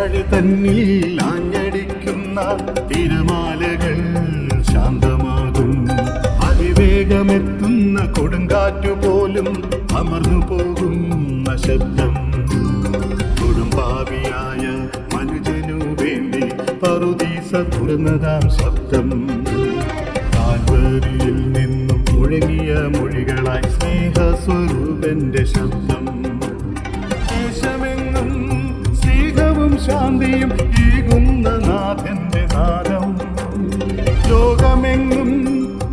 കടൽ തന്നിൽ ആഞ്ഞടിക്കുന്ന തിരമാലകൾ ശാന്തമാകും. അതിവേഗമെത്തുന്ന കൊടുങ്കാറ്റു പോലും അമർന്നു പോകുന്ന ശബ്ദം. കൊടുമ്പാവിയായ മനുജനു വേണ്ടി പറുദീസ തുറന്നതാം ശബ്ദം. കാൽവരിയിൽ നിന്നും മുഴങ്ങിയ മൊഴികളായി സ്നേഹസ്വരൂപന്റെ ശബ്ദം. ദേശമെങ്ങും സ്നേഹവും ശാന്തിയും ഈകുന്ന നാഥന്റെ നാദം. ലോകമെങ്ങും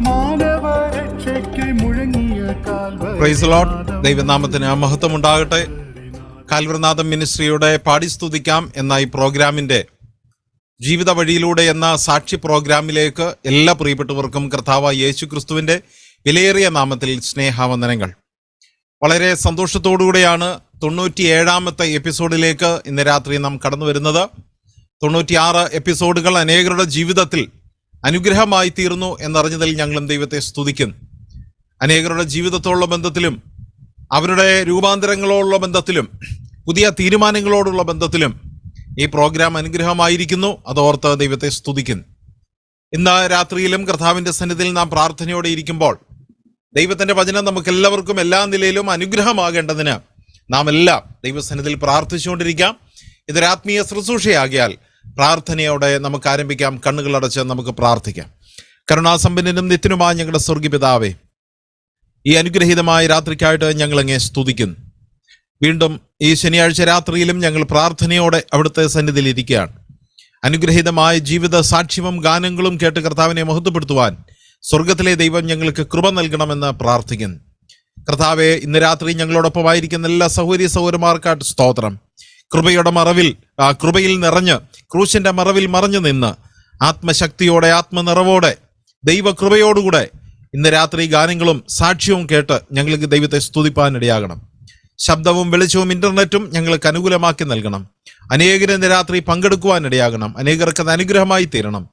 മാനവരക്ഷയ്ക്ക് മുഴങ്ങിയ കാൽവരി. Praise the Lord. ദൈവനാമത്തിന് മഹത്വമുണ്ടാകട്ടെ. കാൽവരിനാഥം മിനിസ്ട്രിയുടെ പാടി സ്തുതിക്കാം എന്ന ഈ പ്രോഗ്രാമിന്റെ ജീവിത വഴിയിലൂടെ എന്ന സാക്ഷി പ്രോഗ്രാമിലേക്ക് എല്ലാ പ്രിയപ്പെട്ടവർക്കും കർത്താവായ യേശു ക്രിസ്തുവിന്റെ വിലയേറിയ നാമത്തിൽ സ്നേഹവന്ദനങ്ങൾ. വളരെ സന്തോഷത്തോടുകൂടെയാണ് 97ാമത്തെ എപ്പിസോഡിലേക്ക് ഇന്ന് രാത്രി നാം കടന്നു വരുന്നത്. 96 എപ്പിസോഡുകൾ അനേകരുടെ ജീവിതത്തിൽ അനുഗ്രഹമായി തീർന്നു എന്നറിഞ്ഞതിൽ ഞങ്ങളും ദൈവത്തെ സ്തുതിക്കുന്നു. അനേകരുടെ ജീവിതത്തോടുള്ള ബന്ധത്തിലും അവരുടെ രൂപാന്തരങ്ങളോടുള്ള ബന്ധത്തിലും പുതിയ തീരുമാനങ്ങളോടുള്ള ബന്ധത്തിലും ഈ പ്രോഗ്രാം അനുഗ്രഹമായിരിക്കുന്നു. അതോർത്ത് ദൈവത്തെ സ്തുതിക്കുന്നു. ഇന്ന് രാത്രിയിലും കർത്താവിന്റെ സന്നിധിയിൽ നാം പ്രാർത്ഥനയോടെ ഇരിക്കുമ്പോൾ ദൈവത്തിന്റെ വചനം നമുക്ക് എല്ലാവർക്കും എല്ലാ നിലയിലും അനുഗ്രഹമാകേണ്ടതിന് നാം എല്ലാം ദൈവസന്നിധിയിൽ പ്രാർത്ഥിച്ചുകൊണ്ടിരിക്കാം. ഇതൊരു ആത്മീയ ശുശ്രൂഷയാകിയാൽ പ്രാർത്ഥനയോടെ നമുക്ക് ആരംഭിക്കാം. കണ്ണുകളടച്ച് നമുക്ക് പ്രാർത്ഥിക്കാം. കരുണാസമ്പന്നനും നിത്യനുമായ ഞങ്ങളുടെ സ്വർഗ്ഗീയ പിതാവേ, ഈ അനുഗ്രഹീതമായ രാത്രിക്കായിട്ട് ഞങ്ങൾ അങ്ങേ സ്തുതിക്കുന്നു. വീണ്ടും ഈ ശനിയാഴ്ച രാത്രിയിലും ഞങ്ങൾ പ്രാർത്ഥനയോടെ അവിടുത്തെ സന്നിധിയിൽ ഇരിക്കുകയാണ്. അനുഗ്രഹീതമായ ജീവിത സാക്ഷ്യവും ഗാനങ്ങളും കേട്ട് കർത്താവിനെ മഹത്വപ്പെടുത്തുവാൻ സ്വർഗത്തിലെ ദൈവം ഞങ്ങൾക്ക് കൃപ നൽകണമെന്ന് പ്രാർത്ഥിക്കുന്നു. കർത്താവെ, ഇന്ന് രാത്രി ഞങ്ങളോടൊപ്പമായിരിക്കുന്ന എല്ലാ സഹോദരന്മാർക്കായിട്ട് സ്തോത്രം. കൃപയുടെ മറവിൽ കൃപയിൽ നിറഞ്ഞ് ക്രൂശിന്റെ മറവിൽ മറഞ്ഞു നിന്ന് ആത്മശക്തിയോടെ ആത്മനിറവോടെ ദൈവകൃപയോടുകൂടെ ഇന്ന് രാത്രി ഗാനങ്ങളും സാക്ഷ്യവും കേട്ട് ഞങ്ങൾക്ക് ദൈവത്തെ സ്തുതിപ്പാനിടയാകണം. ശബ്ദവും വെളിച്ചവും ഇന്റർനെറ്റും ഞങ്ങൾക്ക് അനുകൂലമാക്കി നൽകണം. അനേകരും ഇന്ന് രാത്രി പങ്കെടുക്കുവാനിടയാകണം. അനേകർക്ക് അത് അനുഗ്രഹമായി തീരണം.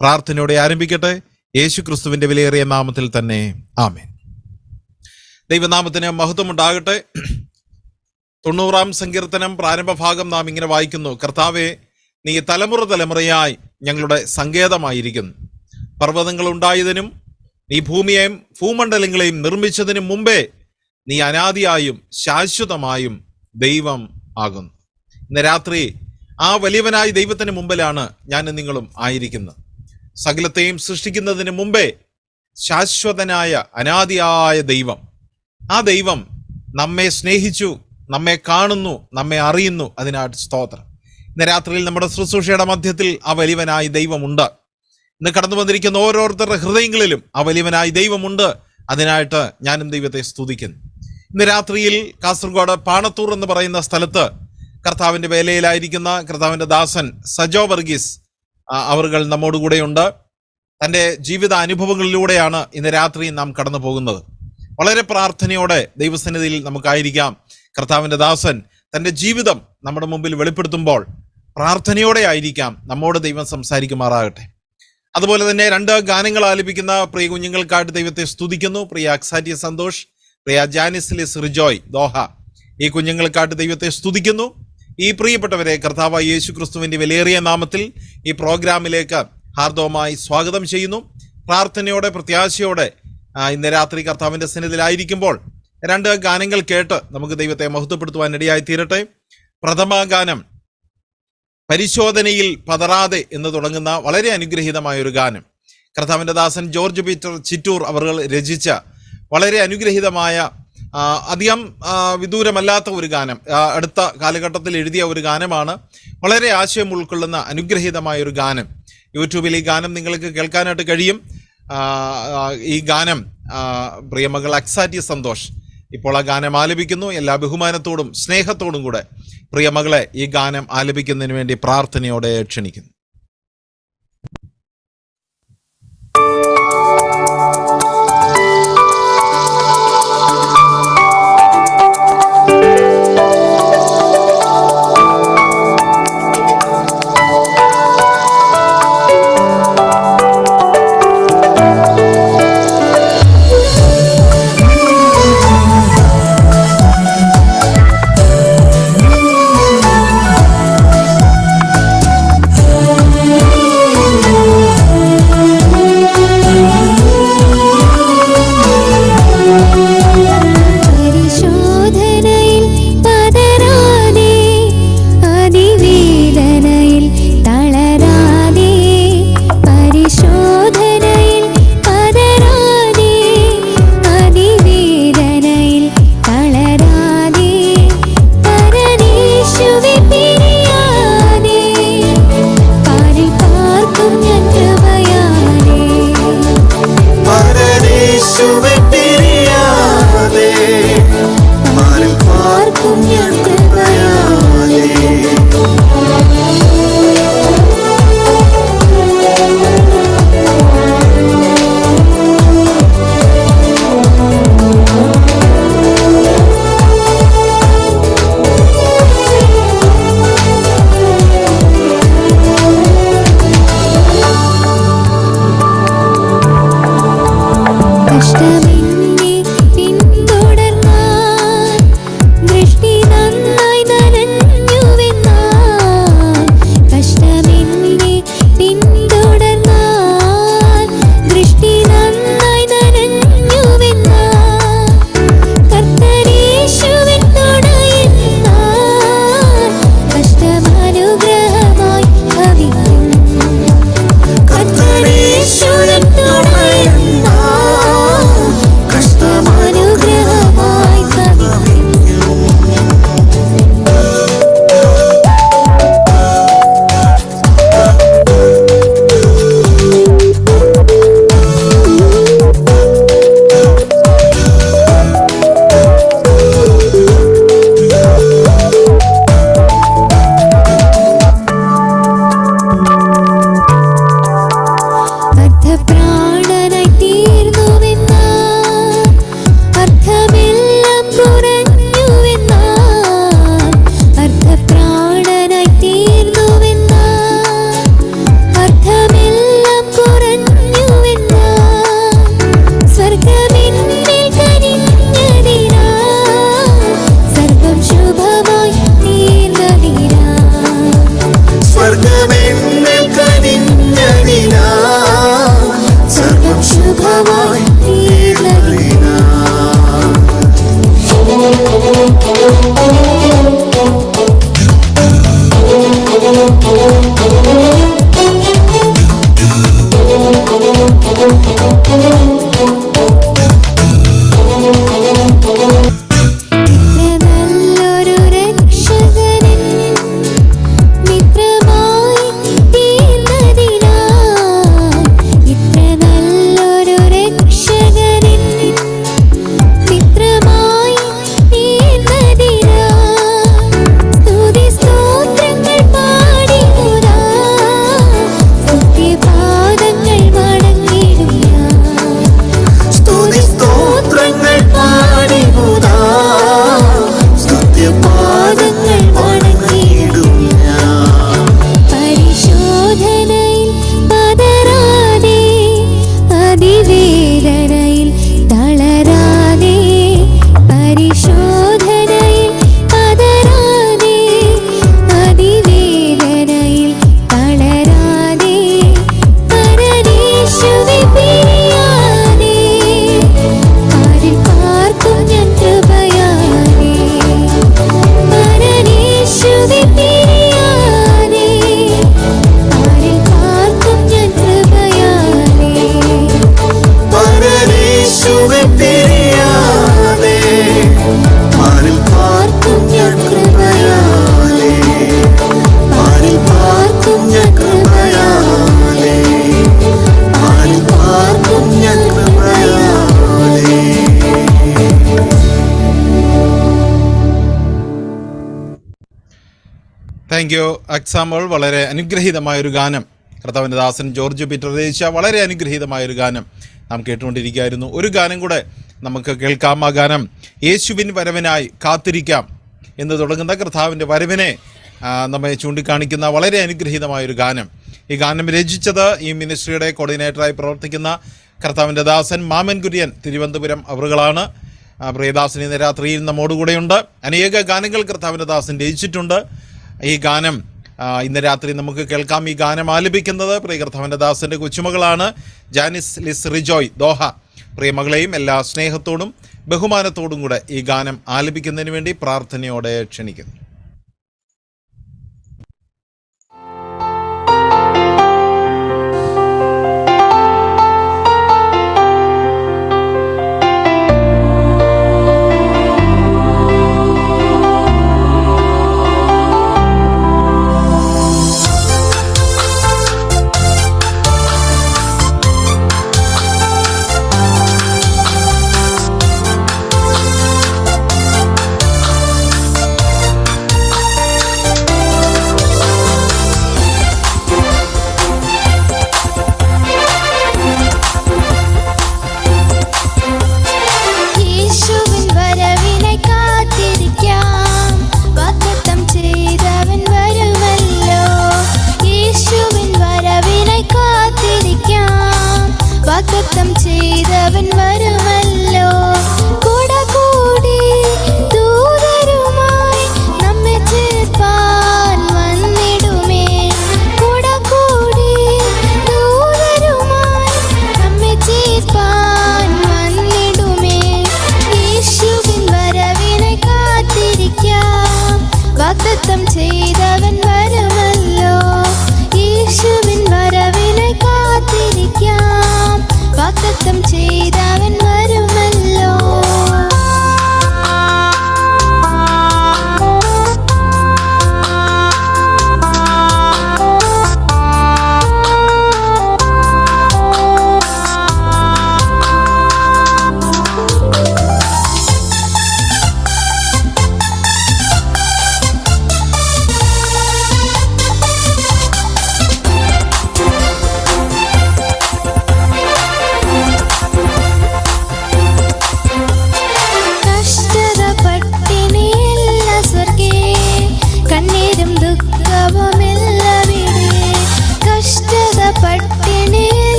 പ്രാർത്ഥനയോടെ ആരംഭിക്കട്ടെ. യേശു ക്രിസ്തുവിന്റെ വിലയേറിയ നാമത്തിൽ തന്നെ ആമേൻ. ദൈവനാമത്തിന് മഹത്വമുണ്ടാകട്ടെ. 90ാം സങ്കീർത്തനം പ്രാരംഭ ഭാഗം നാം ഇങ്ങനെ വായിക്കുന്നു: കർത്താവെ, നീ തലമുറ തലമുറയായി ഞങ്ങളുടെ സങ്കേതമായിരിക്കുന്നു. പർവ്വതങ്ങൾ ഉണ്ടായതിനും നീ ഭൂമിയെയും ഭൂമണ്ഡലങ്ങളെയും നിർമ്മിച്ചതിനും മുമ്പേ നീ അനാദിയായും ശാശ്വതമായും ദൈവം ആകുന്നു. ഇന്ന് രാത്രി ആ വലിയവനായ ദൈവത്തിന് മുമ്പിലാണ് ഞാനും നിങ്ങളും ആയിരിക്കുന്നത്. സകലത്തെയും സൃഷ്ടിക്കുന്നതിന് മുമ്പേ ശാശ്വതനായ അനാദിയായ ദൈവം, ആ ദൈവം നമ്മെ സ്നേഹിച്ചു, നമ്മെ കാണുന്നു, നമ്മെ അറിയുന്നു. അതിനായിട്ട് സ്തോത്രം. ഇന്ന് രാത്രിയിൽ നമ്മുടെ ശുശ്രൂഷയുടെ മധ്യത്തിൽ ആ വലിയവനായ ദൈവമുണ്ട്. ഇന്ന് കടന്നു വന്നിരിക്കുന്ന ഓരോരുത്തരുടെ ഹൃദയങ്ങളിലും ആ വലിയവനായ ദൈവമുണ്ട്. അതിനായിട്ട് ഞാനും ദൈവത്തെ സ്തുതിക്കുന്നു. ഇന്ന് രാത്രിയിൽ കാസർഗോഡ് പാണത്തൂർ എന്ന് പറയുന്ന സ്ഥലത്ത് കർത്താവിന്റെ വേലയിലായിരിക്കുന്ന കർത്താവിന്റെ ദാസൻ സജോ വർഗീസ് അവർകൾ നമ്മോടുകൂടെയുണ്ട്. തൻ്റെ ജീവിത അനുഭവങ്ങളിലൂടെയാണ് ഇന്ന് രാത്രി നാം കടന്നു പോകുന്നത്. വളരെ പ്രാർത്ഥനയോടെ ദൈവസന്നിധിയിൽ നമുക്കായിരിക്കാം. കർത്താവിന്റെ ദാസൻ തൻ്റെ ജീവിതം നമ്മുടെ മുമ്പിൽ വെളിപ്പെടുത്തുമ്പോൾ പ്രാർത്ഥനയോടെ ആയിരിക്കാം. നമ്മോട് ദൈവം സംസാരിക്കുമാറാകട്ടെ. അതുപോലെ തന്നെ 2 ഗാനങ്ങൾ ആലപിക്കുന്ന പ്രിയ കുഞ്ഞുങ്ങൾക്കായിട്ട് ദൈവത്തെ സ്തുതിക്കുന്നു. പ്രിയ അക്സാറ്റിയ സന്തോഷ്, പ്രിയ ജാനിസ്ലിസ് റിജോയ് ദോഹ, ഈ കുഞ്ഞുങ്ങൾക്കായിട്ട് ദൈവത്തെ സ്തുതിക്കുന്നു. ഈ പ്രിയപ്പെട്ടവരെ കർത്താവായ യേശു ക്രിസ്തുവിന്റെ വിലയേറിയ നാമത്തിൽ ഈ പ്രോഗ്രാമിലേക്ക് ഹാർദവമായി സ്വാഗതം ചെയ്യുന്നു. പ്രാർത്ഥനയോടെ പ്രത്യാശയോടെ ഇന്ന് രാത്രി കർത്താവിന്റെ സന്നിധിയിലായിരിക്കുമ്പോൾ 2 ഗാനങ്ങൾ കേട്ട് നമുക്ക് ദൈവത്തെ മഹത്വപ്പെടുത്തുവാൻ ഇടയായി തീരട്ടെ. പ്രഥമ ഗാനം പരിശോധനയിൽ പതറാതെ എന്ന് തുടങ്ങുന്ന വളരെ അനുഗ്രഹീതമായ ഒരു ഗാനം. കർത്താവിന്റെ ദാസൻ ജോർജ് പീറ്റർ ചിറ്റൂർ അവർ രചിച്ച വളരെ അനുഗ്രഹീതമായ, അധികം വിദൂരമല്ലാത്ത ഒരു ഗാനം, അടുത്ത കാലഘട്ടത്തിൽ എഴുതിയ ഒരു ഗാനമാണ്. വളരെ ആശയം ഉൾക്കൊള്ളുന്ന അനുഗ്രഹീതമായ ഒരു ഗാനം. യൂട്യൂബിൽ ഈ ഗാനം നിങ്ങൾക്ക് കേൾക്കാനായിട്ട് കഴിയും. ഈ ഗാനം പ്രിയമകൾ അക്സാറ്റിയ സന്തോഷ് ഇപ്പോൾ ആ ഗാനം ആലപിക്കുന്നു. എല്ലാ ബഹുമാനത്തോടും സ്നേഹത്തോടും കൂടെ പ്രിയമകളെ ഈ ഗാനം ആലപിക്കുന്നതിന് വേണ്ടി പ്രാർത്ഥനയോടെ ക്ഷണിക്കുന്നു. Thank you Aksamol. വളരെ അനുഗ്രഹീതമായൊരു ഗാനം കർത്താവിൻ്റെ ദാസൻ ജോർജ് പീറ്റർ രചിച്ച വളരെ അനുഗ്രഹീതമായൊരു ഗാനം നാം കേട്ടുകൊണ്ടിരിക്കുകയായിരുന്നു. ഒരു ഗാനം കൂടെ നമുക്ക് കേൾക്കാം. ആ ഗാനം യേശുവിൻ വരവിനായി കാത്തിരിക്കാം എന്ന് തുടങ്ങുന്ന കർത്താവിൻ്റെ വരവിനെ നമ്മെ ചൂണ്ടിക്കാണിക്കുന്ന വളരെ അനുഗ്രഹീതമായൊരു ഗാനം. ഈ ഗാനം രചിച്ചത് ഈ മിനിസ്ട്രിയുടെ കോർഡിനേറ്ററായി പ്രവർത്തിക്കുന്ന കർത്താവിൻ്റെ ദാസൻ മാമൻ കുര്യൻ തിരുവനന്തപുരം അവറുകളാണ്. പ്രിയദാസൻ ഇന്ന് രാത്രിയിൽ നമ്മോടുകൂടെയുണ്ട്. അനേക ഗാനങ്ങൾ കർത്താവിൻ്റെ ദാസൻ രചിച്ചിട്ടുണ്ട്. ഈ ഗാനം ഇന്ന് രാത്രി നമുക്ക് കേൾക്കാം. ഈ ഗാനം ആലപിക്കുന്നത് പ്രിയ കർത്താവിൻ്റെ ദാസൻ്റെ കൊച്ചുമകളാണ് ജാനിസ് ലിസ് റിജോയ് ദോഹ. പ്രിയമകളെയും എല്ലാ സ്നേഹത്തോടും ബഹുമാനത്തോടും കൂടെ ഈ ഗാനം ആലപിക്കുന്നതിന് വേണ്ടി പ്രാർത്ഥനയോടെ ക്ഷണിക്കുന്നു.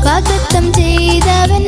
വാഗ്ദത്തം ചെയ്തവൻ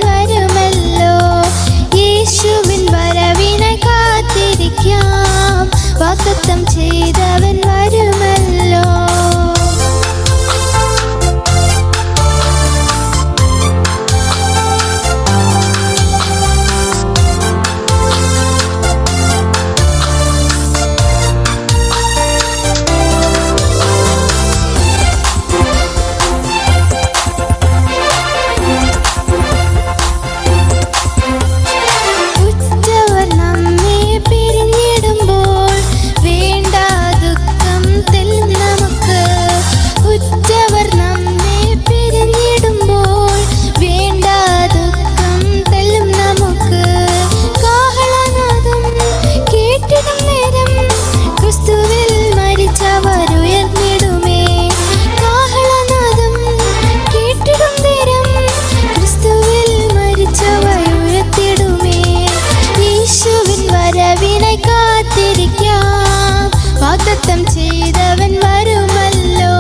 വാഗ്ദത്തം ചെയ്തവൻ വരുമല്ലോ.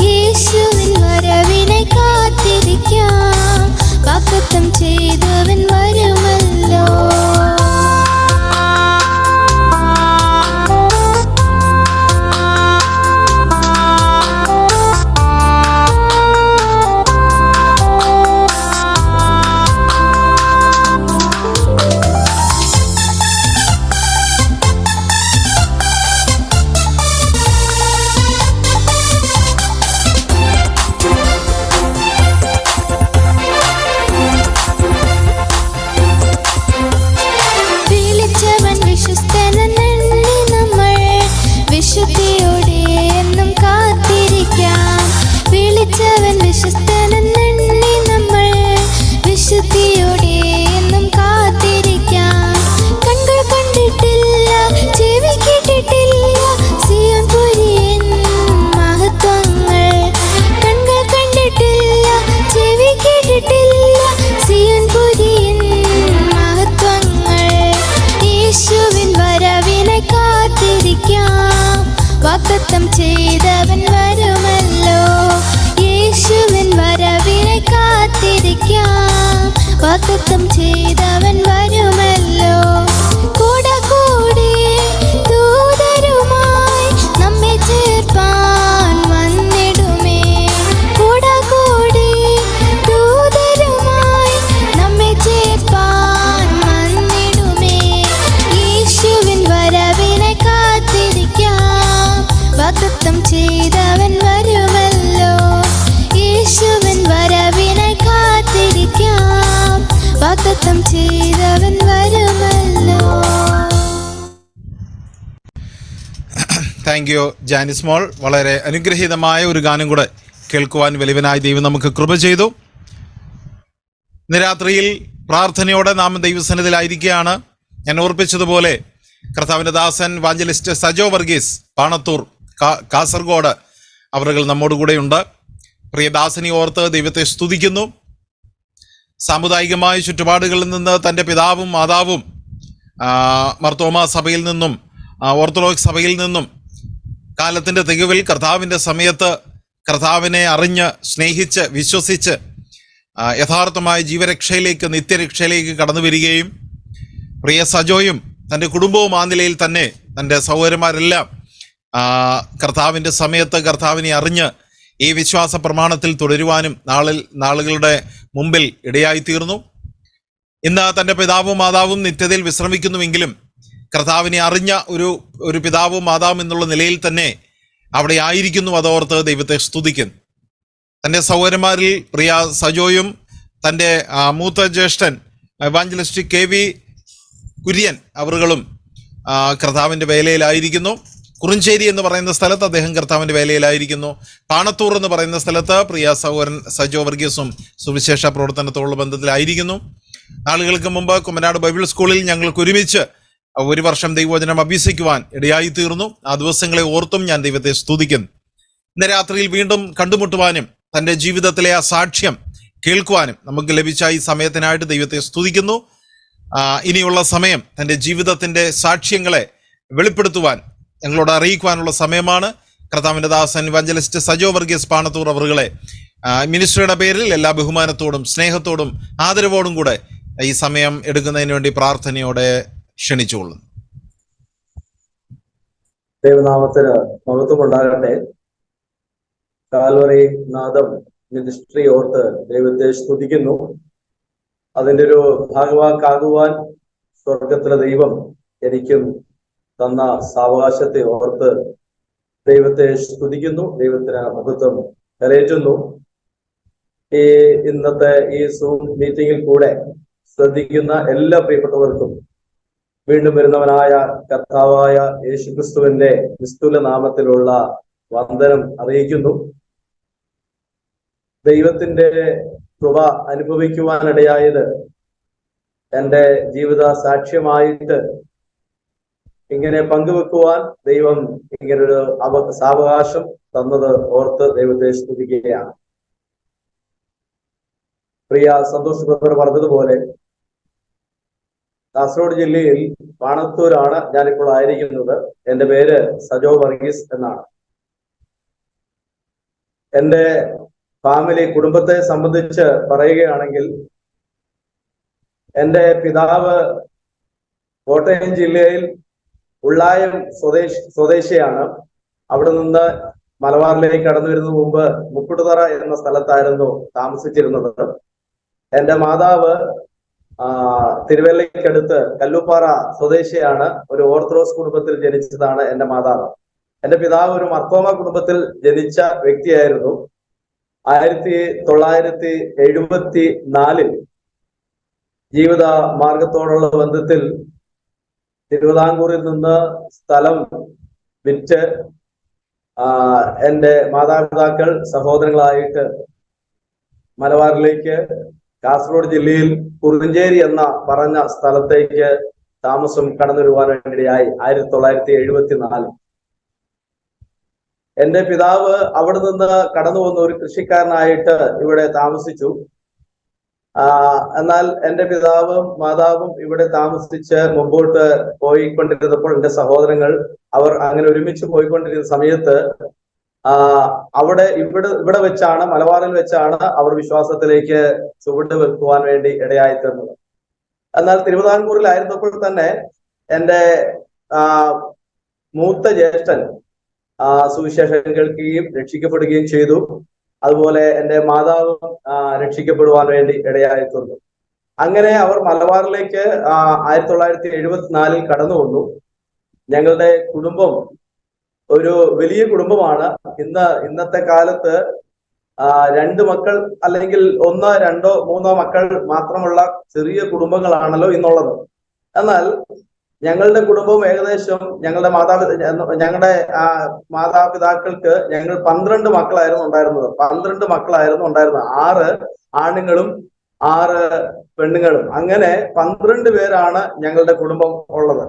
യേശുവിൻ വരവിനെ കാത്തിരിക്കാം. വാഗ്ദത്തം ചെയ്തവൻ വരുമല്ലോ. വിശുദ്ധിയോടെ എന്നും കാത്തിരിക്കാം. വിളിച്ചവൻ വിശ്വസ്തനെന്നണ്ണി നമ്മൾ വിശുദ്ധിയോടെ എന്നും കാത്തിരിക്കാം. കണ്കൾ കണ്ടിട്ടില്ല, ചെവി കേട്ടിട്ടില്ല സിയോൻ പുരിയൻ മഹത്വങ്ങൾ. കണ്കൾ കണ്ടിട്ടില്ല, ചെവി കേട്ടിട്ടില്ല സിയോൻ പുരിയൻ മഹത്വങ്ങൾ. യേശുവിൻ വരവിനെ കാത്തിരിക്കാം. വാഗ്ദത്തം ചെയ്തവൻ വരുമല്ലോ. യേശുവിൻ വരവിനെ കാത്തിരിക്കാം. വാഗ്ദത്തം ചെയ്തവൻ വരുമല്ലോ. കൂടെ ദൂതരുമായി നമ്മെ ചേർപ്പാൻ വന്നിടുമേ. കൂടെ ദൂതരുമായി നമ്മെ ചേർപ്പാൻ വന്നിടുമേ. യേശുവിൻ വരവിനെ കാത്തിരിക്കാം. വാഗ്ദത്തം ചെയ്തവൻ വരുമല്ലോ. യേശുവിൻ വരവിനെ കാത്തിരിക്കാം. വാഗ്ദത്തം ചെയ്തവൻ വരുമല്ലോ. താങ്ക് യു ജാനിസ് മോൾ. വളരെ അനുഗ്രഹീതമായ ഒരു ഗാനം കൂടെ കേൾക്കുവാൻ വലിയവനായ ദൈവം നമുക്ക് കൃപ ചെയ്തു. ഇന്ന് രാത്രിയിൽ പ്രാർത്ഥനയോടെ നാം ദൈവസന്നിധിയിലായിരിക്കുകയാണ്. ഞാൻ ഓർപ്പിച്ചതുപോലെ കർത്താവിൻ്റെ ദാസൻ വാഞ്ചലിസ്റ്റ് സജോ വർഗീസ് പാണത്തൂർ കാസർഗോഡ് അവர்கள் നമ്മോട് കൂടെയുണ്ട്. പ്രിയദാസനെ ഓർത്ത് ദൈവത്തെ സ്തുതിക്കുന്നു. സാമുദായികമായ ചുറ്റുപാടുകളിൽ നിന്ന് തൻ്റെ പിതാവും മാതാവും മർത്തോമാ സഭയിൽ നിന്നും ഓർത്തഡോക്സ് സഭയിൽ നിന്നും കാലത്തിൻ്റെ തികവിൽ കർത്താവിൻ്റെ സമയത്ത് കർത്താവിനെ അറിഞ്ഞ് സ്നേഹിച്ച് വിശ്വസിച്ച് യഥാർത്ഥമായ ജീവരക്ഷയിലേക്ക് നിത്യരക്ഷയിലേക്ക് കടന്നു വരികയും പ്രിയ സജോയും തൻ്റെ കുടുംബവും ആ നിലയിൽ തന്നെ തൻ്റെ സഹോദരന്മാരെല്ലാം കർത്താവിൻ്റെ സമയത്ത് കർത്താവിനെ അറിഞ്ഞ് ഈ വിശ്വാസ പ്രമാണത്തിൽ തുടരുവാനും നാളുകളുടെ മുമ്പിൽ ഇടയായിത്തീർന്നു. ഇന്ന് തൻ്റെ പിതാവും മാതാവും നിത്യതയിൽ വിശ്രമിക്കുന്നുവെങ്കിലും കർത്താവിനെ അറിഞ്ഞ ഒരു പിതാവും മാതാവും എന്നുള്ള നിലയിൽ തന്നെ അവിടെ ആയിരിക്കുന്നു. അതോർത്ത് ദൈവത്തെ സ്തുതിക്കുന്നു. തൻ്റെ സഹോദരന്മാരിൽ പ്രിയ സജോയും തൻ്റെ മൂത്ത ജ്യേഷ്ഠൻ എവാഞ്ചലിസ്റ്റ് KV കുര്യൻ അവറുകളും കർത്താവിൻ്റെ വേലയിലായിരിക്കുന്നു. കുറുഞ്ചേരി എന്ന് പറയുന്ന സ്ഥലത്ത് അദ്ദേഹം കർത്താവിൻ്റെ വേലയിലായിരിക്കുന്നു. പാണത്തൂർ എന്ന് പറയുന്ന സ്ഥലത്ത് പ്രിയ സഹോദരൻ സജോ വർഗീസും സുവിശേഷ പ്രവർത്തനത്തോടുള്ള ബന്ധത്തിലായിരിക്കുന്നു. നാളുകൾക്ക് മുമ്പ് കുമ്മനാട് ബൈബിൾ സ്കൂളിൽ ഞങ്ങൾക്ക് ഒരുമിച്ച് ഒരു വർഷം ദൈവവചനം അഭ്യസിക്കുവാൻ ഇടയായിത്തീർന്നു. ആ ദിവസങ്ങളെ ഓർത്തും ഞാൻ ദൈവത്തെ സ്തുതിക്കുന്നു. ഇന്ന് രാത്രിയിൽ വീണ്ടും കണ്ടുമുട്ടുവാനും തൻ്റെ ജീവിതത്തിലെ ആ സാക്ഷ്യം കേൾക്കുവാനും നമുക്ക് ലഭിച്ച ഈ സമയത്തിനായിട്ട് ദൈവത്തെ സ്തുതിക്കുന്നു. ഇനിയുള്ള സമയം തൻ്റെ ജീവിതത്തിൻ്റെ സാക്ഷ്യങ്ങളെ വെളിപ്പെടുത്തുവാൻ ഞങ്ങളോട് അറിയിക്കുവാനുള്ള സമയമാണ്. കർത്താവിൻ്റെ ദാസൻ ഇവാഞ്ചലിസ്റ്റ് സജോ വർഗീസ് പാണത്തൂർ അവറുകളെ മിനിസ്ട്രിയുടെ പേരിൽ എല്ലാ ബഹുമാനത്തോടും സ്നേഹത്തോടും ആദരവോടും കൂടെ ഈ സമയം എടുക്കുന്നതിന് വേണ്ടി പ്രാർത്ഥനയോടെ ക്ഷണിച്ചുകൊള്ളുന്നു. ദൈവനാമത്തിന് മഹത്വമുണ്ടാകട്ടെ. കാൽവറി നാദം മിനിസ്ട്രി ഓർത്ത് ദൈവത്തെ സ്തുതിക്കുന്നു. അതിൻ്റെ ഒരു ഭാഗവാക്കാകുവാൻ സ്വർഗത്തിലെ ദൈവം എനിക്കും തന്ന സാവകാശത്തെ ഓർത്ത് ദൈവത്തെ സ്തുതിക്കുന്നു. ദൈവത്തിന് മഹത്വം കരേറ്റുന്നു. ഇന്നത്തെ ഈ സൂം മീറ്റിംഗിൽ കൂടെ ശ്രദ്ധിക്കുന്ന എല്ലാ പ്രിയപ്പെട്ടവർക്കും വീണ്ടും വരുന്നവനായ കർത്താവായ യേശുക്രിസ്തുവിന്റെ നിസ്തുല നാമത്തിലുള്ള വന്ദനം അറിയിക്കുന്നു. ദൈവത്തിന്റെ കൃപ അനുഭവിക്കുവാനിടയായത് എൻ്റെ ജീവിത സാക്ഷ്യമായിട്ട് ഇങ്ങനെ പങ്കുവെക്കുവാൻ ദൈവം ഇങ്ങനൊരു സാവകാശം തന്നത് ഓർത്ത് ദൈവത്തെ സ്തുതിക്കുകയാണ്. പ്രിയ സന്തോഷ് ബ്രദർ പറഞ്ഞതുപോലെ കാസർഗോഡ് ജില്ലയിൽ പാണത്തൂരാണ് ഞാനിപ്പോൾ ആയിരിക്കുന്നത്. എൻ്റെ പേര് സജോ വർഗീസ് എന്നാണ്. എൻ്റെ ഫാമിലി കുടുംബത്തെ സംബന്ധിച്ച് പറയുകയാണെങ്കിൽ, എൻ്റെ പിതാവ് കോട്ടയം ജില്ലയിൽ ഉള്ളായം സ്വദേശിയാണ്. അവിടെ നിന്ന് മലബാറിലേക്ക് കടന്നു വരുന്ന മുമ്പ് മുക്കുടുതറ എന്ന സ്ഥലത്തായിരുന്നു താമസിച്ചിരുന്നത്. എൻ്റെ മാതാവ് തിരുവല്ലയ്ക്കടുത്ത് കല്ലുപ്പാറ സ്വദേശിയാണ്. ഒരു ഓർത്തഡോക്സ് കുടുംബത്തിൽ ജനിച്ചതാണ് എൻ്റെ മാതാവ്. എൻ്റെ പിതാവ് ഒരു മർത്തോമ കുടുംബത്തിൽ ജനിച്ച വ്യക്തിയായിരുന്നു. 1974 ജീവിത മാർഗത്തോടുള്ള ബന്ധത്തിൽ തിരുവിതാംകൂറിൽ നിന്ന് സ്ഥലം വിറ്റ് എൻ്റെ മാതാപിതാക്കൾ സഹോദരങ്ങളായിട്ട് മലബാറിലേക്ക് കാസർഗോഡ് ജില്ലയിൽ കുറിഞ്ചേരി എന്ന പറഞ്ഞ സ്ഥലത്തേക്ക് താമസം കടന്നു വരുവാൻ വേണ്ടിയായി 1974. എൻ്റെ പിതാവ് അവിടെ നിന്ന് കടന്നു വന്ന ഒരു കൃഷിക്കാരനായിട്ട് ഇവിടെ താമസിച്ചു. എന്നാൽ എൻ്റെ പിതാവും മാതാവും ഇവിടെ താമസിച്ച് മുമ്പോട്ട് പോയിക്കൊണ്ടിരുന്നപ്പോൾ എൻ്റെ സഹോദരങ്ങൾ അവർ അങ്ങനെ ഒരുമിച്ച് പോയിക്കൊണ്ടിരുന്ന സമയത്ത് ഇവിടെ വെച്ചാണ്, മലബാറിൽ വെച്ചാണ് അവർ വിശ്വാസത്തിലേക്ക് ചുവട് വെക്കുവാൻ വേണ്ടി ഇടയായി തീർന്നത്. എന്നാൽ തിരുവിതാംകൂറിലായിരുന്നപ്പോൾ തന്നെ എൻ്റെ മൂത്ത ജ്യേഷ്ഠൻ സുവിശേഷം കേൾക്കുകയും രക്ഷിക്കപ്പെടുകയും ചെയ്തു. അതുപോലെ എൻ്റെ മാതാവും രക്ഷിക്കപ്പെടുവാൻ വേണ്ടി ഇടയായി തീർന്നു. അങ്ങനെ അവർ മലബാറിലേക്ക് 1974 കടന്നു വന്നു. ഞങ്ങളുടെ കുടുംബം ഒരു വലിയ കുടുംബമാണ്. ഇന്നത്തെ കാലത്ത് 2 മക്കൾ അല്ലെങ്കിൽ 1, 2, 3 മക്കൾ മാത്രമുള്ള ചെറിയ കുടുംബങ്ങളാണല്ലോ ഇന്നുള്ളത്. എന്നാൽ ഞങ്ങളുടെ കുടുംബം ഏകദേശം ഞങ്ങളുടെ മാതാപിതാക്കൾക്ക് ഞങ്ങൾ 12 മക്കളായിരുന്നു ഉണ്ടായിരുന്നത്. 12 മക്കളായിരുന്നു ഉണ്ടായിരുന്നത്. 6 ആണുങ്ങളും 6 പെണ്ണുങ്ങളും. അങ്ങനെ 12 പേരാണ് ഞങ്ങളുടെ കുടുംബം ഉള്ളത്.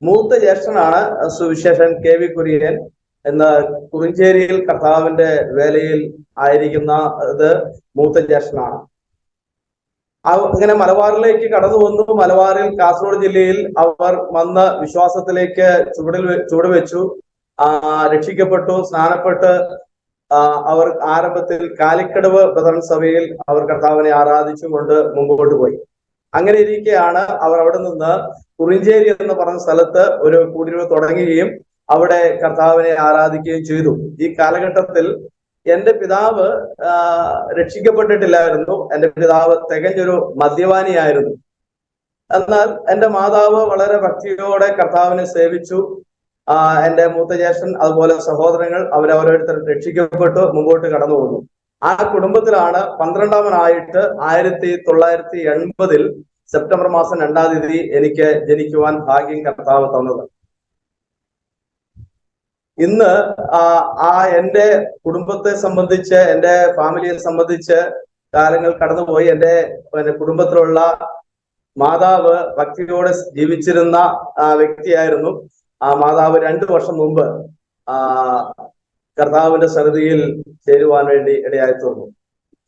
മൂത്ത ജ്യേഷ്ഠനാണ് സുവിശേഷൻ KV കുര്യൻ എന്ന കുറിഞ്ചേരിയിൽ കർത്താവിന്റെ വേലയിൽ ആയിരിക്കുന്ന മൂത്ത ജ്യേഷ്ഠനാണ്. അങ്ങനെ മലബാറിലേക്ക് കടന്നു വന്നു. മലബാറിൽ കാസർഗോഡ് ജില്ലയിൽ അവർ വന്ന് വിശ്വാസത്തിലേക്ക് ചുവടുവെച്ചു, രക്ഷിക്കപ്പെട്ടു, സ്നാനപ്പെട്ട് അവർ ആരംഭത്തിൽ കാലിക്കടവ് ബ്രദറൻ സഭയിൽ അവർ കർത്താവിനെ ആരാധിച്ചുകൊണ്ട് മുമ്പോട്ട് പോയി. അങ്ങനെ ഇരിക്കെയാണ് അവർ അവിടെ നിന്ന് കുറിഞ്ചേരി എന്ന് പറഞ്ഞ സ്ഥലത്ത് ഒരു കൂടിരിവ് തുടങ്ങുകയും അവിടെ കർത്താവിനെ ആരാധിക്കുകയും ചെയ്തു. ഈ കാലഘട്ടത്തിൽ എൻ്റെ പിതാവ് രക്ഷിക്കപ്പെട്ടിട്ടില്ലായിരുന്നു. എൻ്റെ പിതാവ് തികഞ്ഞൊരു മദ്യപാനിയായിരുന്നു. എന്നാൽ എൻ്റെ മാതാവ് വളരെ ഭക്തിയോടെ കർത്താവിനെ സേവിച്ചു. എൻ്റെ മൂത്ത ജ്യേഷ്ഠൻ അതുപോലെ സഹോദരങ്ങൾ അവരോരോരുത്തർ രക്ഷിക്കപ്പെട്ടു മുമ്പോട്ട് കടന്നു വന്നു. ആ കുടുംബത്തിലാണ് 12ാമനായിട്ട് 1980 സെപ്റ്റംബർ മാസം 2-ാം തീയതി എനിക്ക് ജനിക്കുവാൻ ഭാഗ്യം കർത്താവ് തന്നത്. ഇന്ന് എൻ്റെ കുടുംബത്തെ സംബന്ധിച്ച്, എൻ്റെ ഫാമിലിയെ സംബന്ധിച്ച് കാലങ്ങൾ കടന്നുപോയി. എൻ്റെ കുടുംബത്തിലുള്ള മാതാവ് ഭക്തിയോടെ ജീവിച്ചിരുന്ന വ്യക്തിയായിരുന്നു. ആ മാതാവ് 2 വർഷം മുമ്പ് കർത്താവിന്റെ സന്നിധിയിൽ ചേരുവാൻ വേണ്ടി ഇടയായി തീർന്നു.